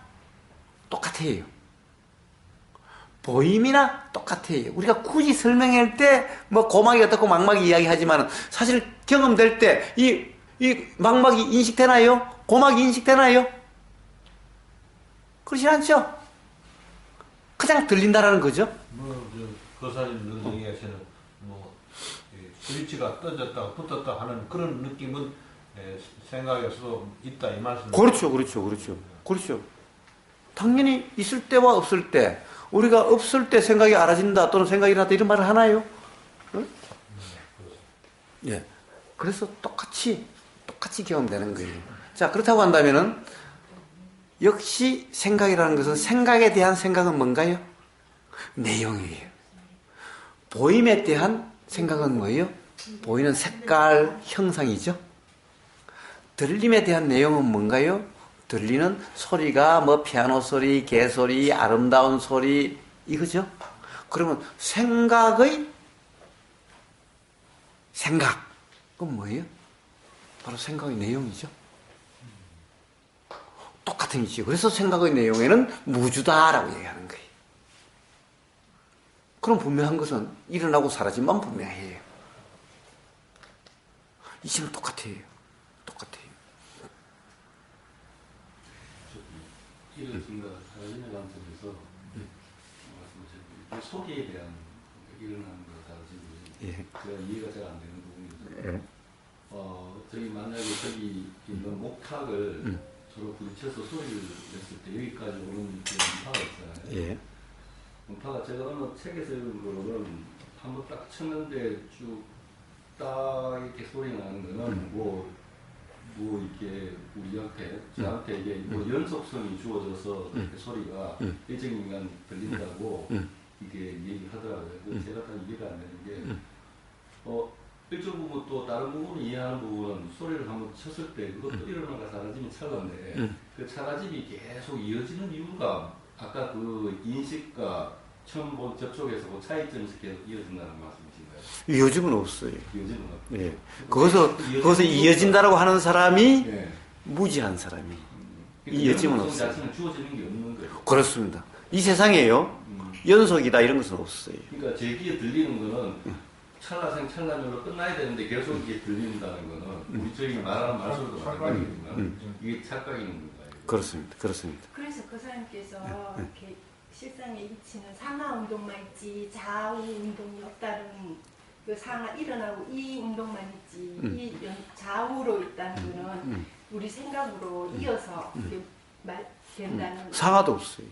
똑같아요. 보임이나 똑같아요. 우리가 굳이 설명할 때 뭐 고막이 어떻고 망막이 이야기하지만 사실 경험될 때 이 망막이 인식되나요? 고막이 인식되나요? 그렇지 않죠? 그냥 들린다라는 거죠. 거사님 능력에서는 스위치가 떠졌다 붙었다 하는 그런 느낌은 생각에서도 있다 이 말씀. 그렇죠. 당연히 있을 때와 없을 때, 우리가 없을 때 생각이 알아진다 또는 생각이 일어났다 이런 말을 하나요? 응? 예. 그래서 똑같이 경험되는 거예요. 자, 그렇다고 한다면은 역시 생각이라는 것은, 생각에 대한 생각은 뭔가요? 내용이에요. 보임에 대한 생각은 뭐예요? 보이는 색깔, 형상이죠. 들림에 대한 내용은 뭔가요? 들리는 소리가 뭐 피아노 소리, 개 소리, 아름다운 소리, 이거죠. 그러면 생각은 뭐예요? 바로 생각의 내용이죠. 똑같은 이죠. 그래서 생각의 내용에는 무주다라고 얘기하는 거예요. 그럼 분명한 것은 일어나고 사라짐만 분명해요. 이치는 똑같아요. 이런 거 사라지는 관점에서 말씀하신 소리에 대한 일어나는 거 사라지는 제가 이해가 잘 안 되는 부분이죠. 저희 만약에 저기 있는 목탁을 서로 부딪혀서 소리를 냈을 때 여기까지 오는 음파가 있잖아요. 음파가 제가 어느 책에서 읽은 거로는 한번 딱 쳤는데 쭉 딱 이렇게 소리 나는 거는 뭐 이렇게 우리한테 저한테 이게 뭐 연속성이 주어져서 소리가 일정인 시간 들린다고 이게 얘기하더라고요. 제가 딱 이해가 안 되는 게 일정 부분 또 다른 부분을 이해하는 부분은 소리를 한번 쳤을 때 그것도 일어나가 사라지면 찰나인데 그 사라짐이 계속 이어지는 이유가 아까 그 인식과 처음 본 접촉에서 그 차이점에서 계속 이어진다는 말씀이신가요? 요즘은 없어요. 요즘은 없어요. 예. 거기서 이어진다라고 하는 사람이 무지한 사람이. 이어짐은 없어요. 자체는 주어지는 게 없는 거예요. 그렇습니다. 이 세상에요. 연속이다 이런 것은 없어요. 그러니까 제 귀에 들리는 거는 찰나생찰나별로 끝나야 되는데 계속 이게 들린다는 거는 우리 저희 말하는 말소리도 마찬가지지만 이게 착각이 있는 건가요? 그렇습니다. 그래서 거사님께서 이렇게 실상에 이치는 상하 운동만 있지 좌우 운동이 없다는, 그 상하 일어나고 이 운동만 있지 이 좌우로 있다는 거는 우리 생각으로 이어서 된다는 상하도 없어요.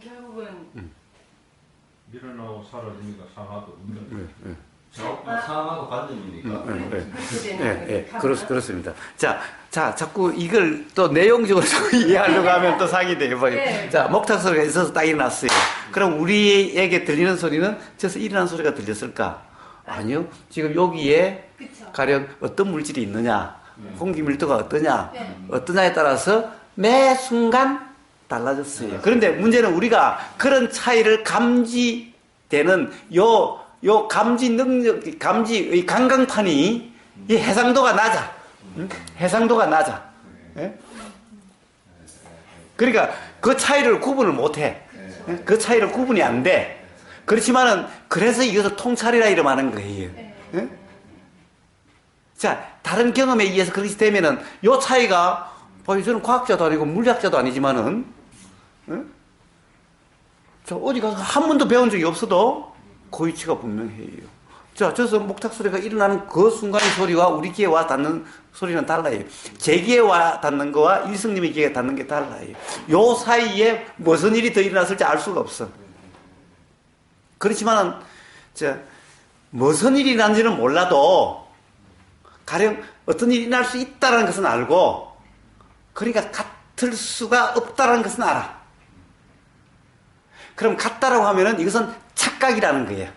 결국은 일어나고 사라지니까 상하도 없는 거예요. 상하고 관점이니까. 그렇습니다. 자, 자꾸 이걸 또 내용적으로 이해하려고 하면 또 상이 돼요. 자, 목탁 소리가 있어서 딱 일어났어요. 그럼 우리에게 들리는 소리는 저서 일어난 소리가 들렸을까? 아니요. 지금 여기에 그쵸. 가령 어떤 물질이 있느냐, 공기 밀도가 어떠냐, 네. 어떠냐에 따라서 매 순간 달라졌어요. 그런데 문제는 우리가 그런 차이를 감지되는 요 감지 능력, 감지의 강강판이 이 해상도가 낮아. 응? 해상도가 낮아. 예? 그러니까 그 차이를 구분을 못해. 예? 그 차이를 구분이 안 돼. 그렇지만은 그래서 이것을 통찰이라 이름하는 거예요. 예? 자, 다른 경험에 의해서 그렇게 되면은 요 차이가 저는 과학자도 아니고 물리학자도 아니지만은 저 어디 가서 한 번도 배운 적이 없어도 그 위치가 분명해요. 자, 저서 목탁 소리가 일어나는 그 순간의 소리와 우리 귀에 와 닿는 소리는 달라요. 제 귀에 와 닿는 거와 일승님의 귀에 닿는 게 달라요. 요 사이에 무슨 일이 더 일어났을지 알 수가 없어. 그렇지만은 무슨 일이 일어난지는 몰라도 가령 어떤 일이 일어날 수 있다는 것은 알고, 그러니까 같을 수가 없다는 것은 알아. 그럼 같다라고 하면은 이것은 착각이라는 거예요.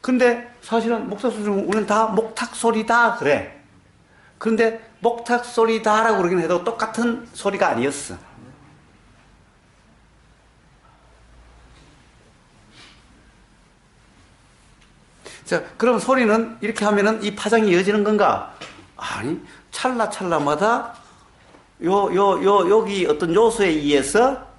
근데 사실은 목탁 소리, 우리는 다 목탁 소리다 그래. 그런데 목탁 소리다라고 그러긴 해도 똑같은 소리가 아니었어. 자, 그럼 소리는 이렇게 하면은 이 파장이 이어지는 건가? 아니, 찰나찰나마다 여기 어떤 요소에 의해서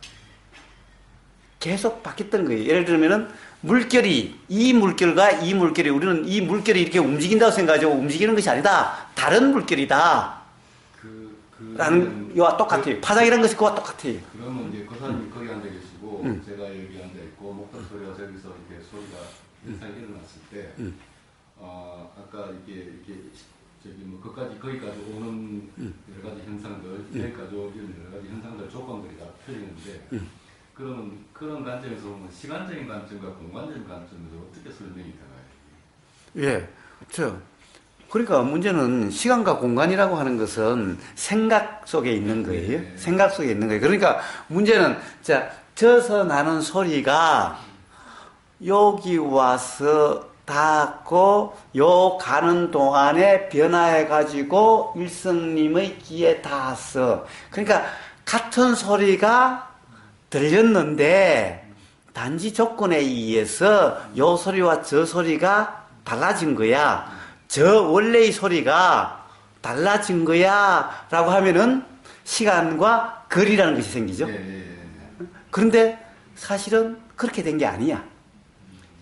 계속 바뀌었던 거예요. 예를 들면은 물결이, 이 물결과 이 물결이, 우리는 이 물결이 이렇게 움직인다고 생각하죠. 움직이는 것이 아니다. 다른 물결이다. 라는 이와 똑같아요. 파장이라는 것이 그와 똑같아요. 그러면 이제 거사님이 거기 앉아 계시고 제가 여기 앉아 있고 목탁 소리가 저기서 이렇게 소리가 현상이 일어났을 때 아까 이게 저기 뭐 거기까지 오는 여러 가지 현상들, 여기까지 오는 여러 가지 현상들 조건들이 다 틀리는데 그러면 그런 관점에서 보면 시간적인 관점과 공간적인 관점에서 어떻게 설명이 되나요? 예, 그러니까 문제는 시간과 공간이라고 하는 것은 생각 속에 있는 거예요. 네. 생각 속에 있는 거예요. 그러니까 문제는 저서 나는 소리가 여기 와서 닿고 요 가는 동안에 변화해가지고 일성님의 귀에 닿았어. 그러니까 같은 소리가 들렸는데 단지 조건에 의해서 요 소리와 저 소리가 달라진 거야. 저 원래의 소리가 달라진 거야 라고 하면은 시간과 거리라는 것이 생기죠. 그런데 사실은 그렇게 된 게 아니야.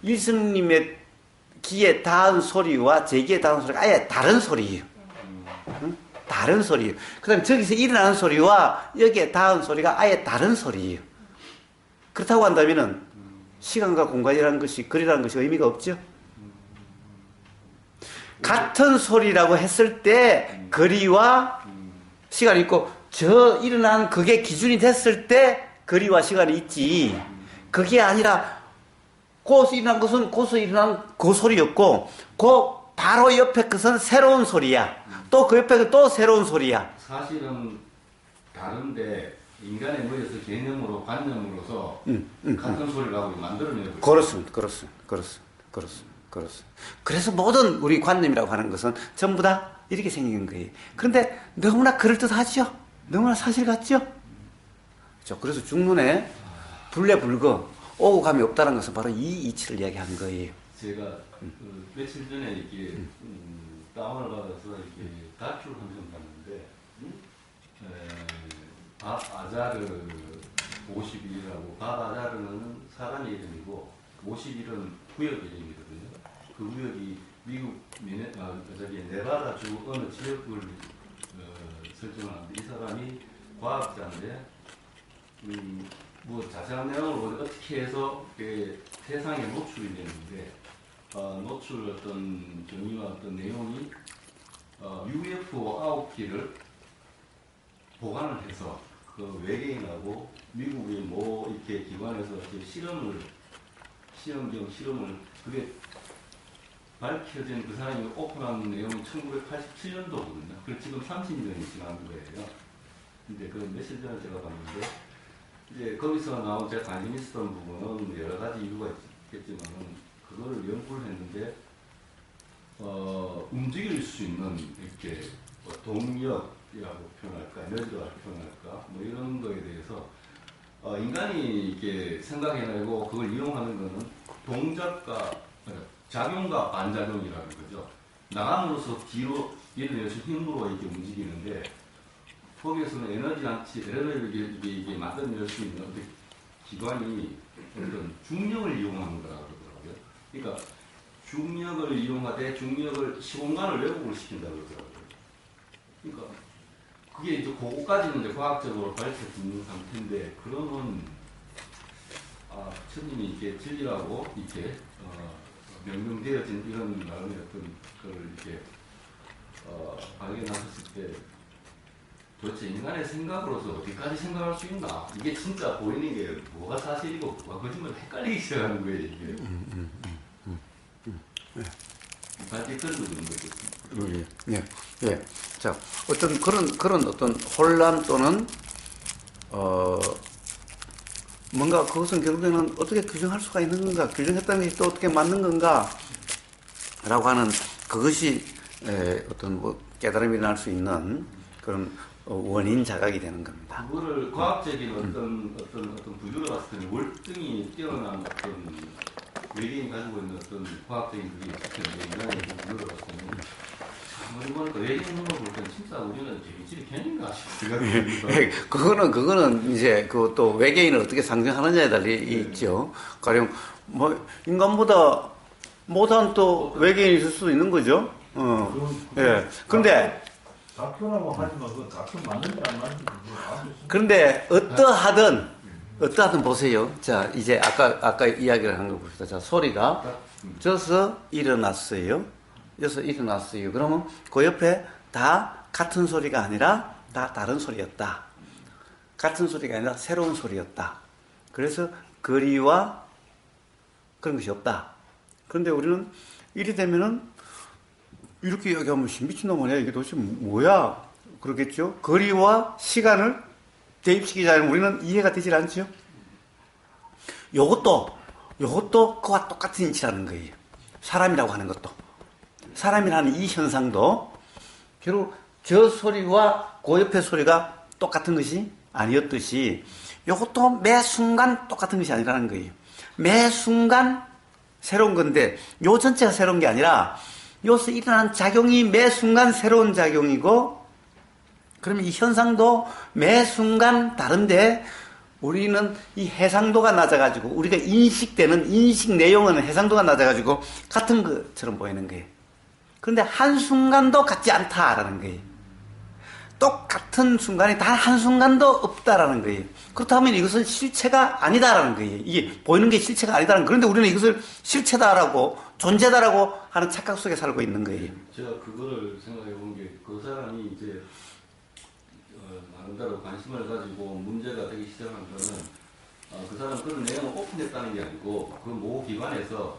일승님의 귀에 닿은 소리와 제 귀에 닿은 소리가 아예 다른 소리예요. 응? 다른 소리예요. 그 다음에 저기서 일어나는 소리와 여기에 닿은 소리가 아예 다른 소리예요. 그렇다고 한다면은 시간과 공간이라는 것이, 거리라는 것이 의미가 없죠. 같은 소리라고 했을 때 거리와 시간이 있고, 저 일어난 그게 기준이 됐을 때 거리와 시간이 있지. 그게 아니라 거기서 일어난 것은 거기서 일어난 그 소리였고, 그 바로 옆에 것은 새로운 소리야. 또 그 옆에 또 새로운 소리야. 사실은 다른데 인간의 머리에서 개념으로 관념으로서 같은 소리를 하고 만들어내고 그렇습니다. 그래서 모든 우리 관념이라고 하는 것은 전부 다 이렇게 생긴 거예요. 그런데 너무나 그럴듯하죠? 너무나 사실 같죠? 그렇죠? 그래서 중론에 불레불거 오고 감이 없다는 것은 바로 이 이치를 이야기한 거예요. 제가 며칠 전에 이렇게 다운을 받아서 이렇게 다큐를 한 편 봤는데 아자르 51이라고, 아자르는 사람의 이름이고 51은 구역 이름이거든요. 그 구역이 미국 네바다주 어느 지역을 설정하는데, 이 사람이 과학자인데 뭐 자세한 내용을 어떻게 해서 세상에 노출이 되는데 노출 어떤 정의와 어떤 내용이 UFO 9기를 보관을 해서 그 외계인하고 미국의 뭐 이렇게 기관에서 실험을 그게 밝혀진 그 사람이 오픈한 내용은 1987년도거든요. 그 지금 30년이 지난 거예요. 근데 그 며칠 전에 제가 봤는데 이제 거기서 나온 제가 관심 있었던 부분은 여러 가지 이유가 있겠지만 그거를 연구를 했는데 움직일 수 있는 이렇게 뭐 동력이라고 표현할까, 에너지라고 표현할까, 뭐 이런 거에 대해서 인간이 이렇게 생각해내고 그걸 이용하는 거는 동작과 작용과 반작용이라는 거죠. 나감으로써 뒤로 일어내서 힘으로 이렇게 움직이는데 거기에서는 에너지를 이게 만들어낼 수 있는 어떤 기관이 어떤 중력을 이용하는 거라고 그러더라고요. 그러니까 중력을 이용하되 중력을 시공간을 왜곡을 시킨다고 그러더라고요. 그러니까 그게 이제 그거까지는 이제 과학적으로 밝혀지는 상태인데 그러면 천님이 이렇게 진리라고 이렇게 명명되어진 이런 나름의 어떤 그걸 이렇게 발견하셨을 때 도대체 인간의 생각으로서 어디까지 생각할 수 있나? 이게 진짜 보이는 게 뭐가 사실이고 뭐가 거짓말 헷갈리기 시작하는 거예요 이게. 반드시 그런 거 있는 거죠. 예, 예. 자, 어떤 그런 어떤 혼란 또는 뭔가 그것은 결국에는 어떻게 규정할 수가 있는 건가? 규정했다는 것이 또 어떻게 맞는 건가? 라고 하는 그것이 어떤 뭐 깨달음이 날 수 있는 그런 원인 자각이 되는 겁니다. 그거를 과학적인 어떤 구조로 봤을 때는 월등히 뛰어난 어떤 외계인이 가지고 있는 어떤 과학적인 그게 있을 텐데 인간의 구조로 봤을 때는 이거는 외계인으로 볼 때는 진짜 우리는 재미질이 괜인가 싶은 생각이 듭니다. 그거는 이제 또 외계인을 어떻게 상징하느냐에 달리 있죠. 가령 뭐 인간보다 못한 또 외계인이 있을 수도 있는 거죠. 예. 근데 다큐라고 하지만 그 다큐 맞는지 안 맞는지 그런데 어떠하든 보세요. 자, 이제 아까 이야기를 한 거 봅시다. 자, 소리가 져서 일어났어요. 그러면 그 옆에 다 같은 소리가 아니라 다 다른 소리였다. 같은 소리가 아니라 새로운 소리였다. 그래서 거리와 그런 것이 없다. 그런데 우리는 이리 되면은 이렇게 이야기하면 미친놈 아니야? 이게 도대체 뭐야? 그러겠죠? 거리와 시간을 대입시키지 않으면 우리는 이해가 되질 않죠? 요것도 그와 똑같은 이치라는 거예요. 사람이라고 하는 것도. 사람이라는 이 현상도 결국 저 소리와 그 옆의 소리가 똑같은 것이 아니었듯이 요것도 매 순간 똑같은 것이 아니라는 거예요. 매 순간 새로운 건데 요 전체가 새로운 게 아니라 여기서 일어난 작용이 매 순간 새로운 작용이고 그러면 이 현상도 매 순간 다른데 우리는 이 해상도가 낮아가지고 우리가 인식되는 인식 내용은 해상도가 낮아가지고 같은 것처럼 보이는 거예요. 그런데 한순간도 같지 않다라는 거예요. 똑같은 순간이 단 한순간도 없다라는 거예요. 그렇다면 이것은 실체가 아니다라는 거예요. 이게 보이는 게 실체가 아니다라는 거예요. 그런데 우리는 이것을 실체다라고 존재다라고 하는 착각 속에 살고 있는 거예요. 제가 그거를 생각해 본 게 그 사람이 이제 나름대로 관심을 가지고 문제가 되기 시작한 거는 그 사람 그런 내용을 오픈했다는 게 아니고 그 모 기관에서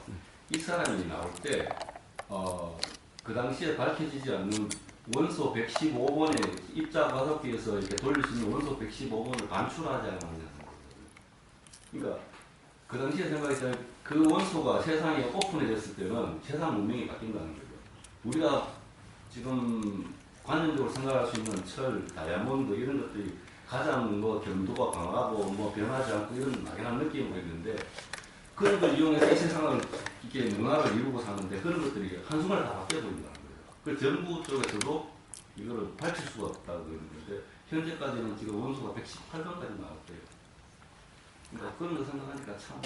이 사람이 나올 때 그 당시에 밝혀지지 않는 원소 115번의 입자 과석기에서 이렇게 돌릴 수 있는 원소 115번을 반출하지 않는 거예요. 그러니까 그 당시에 생각했을 때 그 원소가 세상에 오픈해졌을 때는 세상 문명이 바뀐다는 거죠. 우리가 지금 관념적으로 생각할 수 있는 철, 다이아몬드 이런 것들이 가장 뭐 경도가 강하고 뭐 변하지 않고 이런 막연한 느낌으로 있는데 그런 걸 이용해서 이 세상을 이렇게 문화를 이루고 사는데 그런 것들이 한순간에 다 바뀌어 버린다는 거예요. 그 정부 쪽에서도 이거를 밝힐 수가 없다고 그러는데 현재까지는 지금 원소가 118번까지 나왔대요. 그러니까 그런 거 생각하니까 참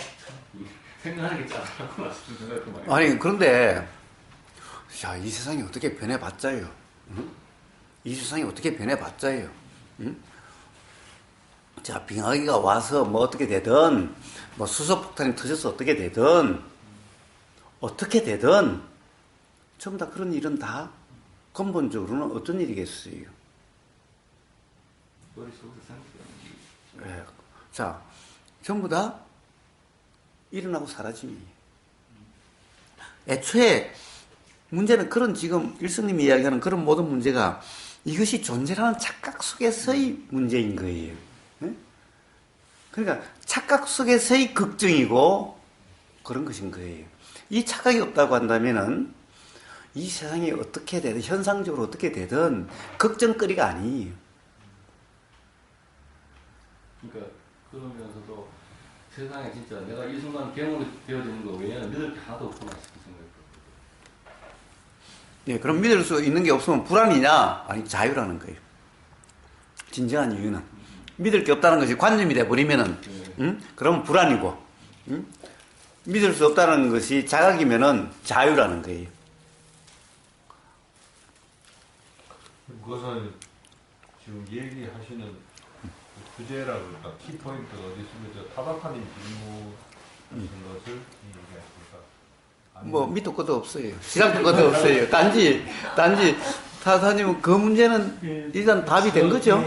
생각하는 게 짜다라고 싶은 생각도 많이. 아니 그런데 자, 이 세상이 어떻게 변해봤자요? 응? 이 세상이 어떻게 변해봤자요? 응? 자, 빙하기가 와서 뭐 어떻게 되든 뭐 수소폭탄이 터져서 어떻게 되든 전부 다 그런 일은 다 근본적으로는 어떤 일이겠어요? 머릿속에서 생각이 예. 자, 전부 다 일어나고 사라짐이에요. 애초에 문제는 그런 지금 일성님이 이야기하는 그런 모든 문제가 이것이 존재라는 착각 속에서의 문제인 거예요. 네? 그러니까 착각 속에서의 걱정이고 그런 것인 거예요. 이 착각이 없다고 한다면은 이 세상이 어떻게 되든 현상적으로 어떻게 되든 걱정거리가 아니에요. 그러니까 그러면서도 세상에 진짜 내가 이 순간 경험이 되어지는 거 외에는 믿을 게 하나도 없구나 싶은 생각이 들어요. 네, 그럼 믿을 수 있는 게 없으면 불안이냐? 아니, 자유라는 거예요. 진정한 이유는. 믿을 게 없다는 것이 관념이 돼버리면은, 그러면 불안이고, 믿을 수 없다는 것이 자각이면은 자유라는 거예요. 그것은 지금 얘기하시는 그 주제라 그럴까 키포인트가 어디 있으면 저 타박하는 질문하신 것을 얘기하십니까? 뭐 밑도 끝도 없어요. 시작도 끝도 없어요. 단지 타사님은 그 문제는 일단 답이 된 거죠.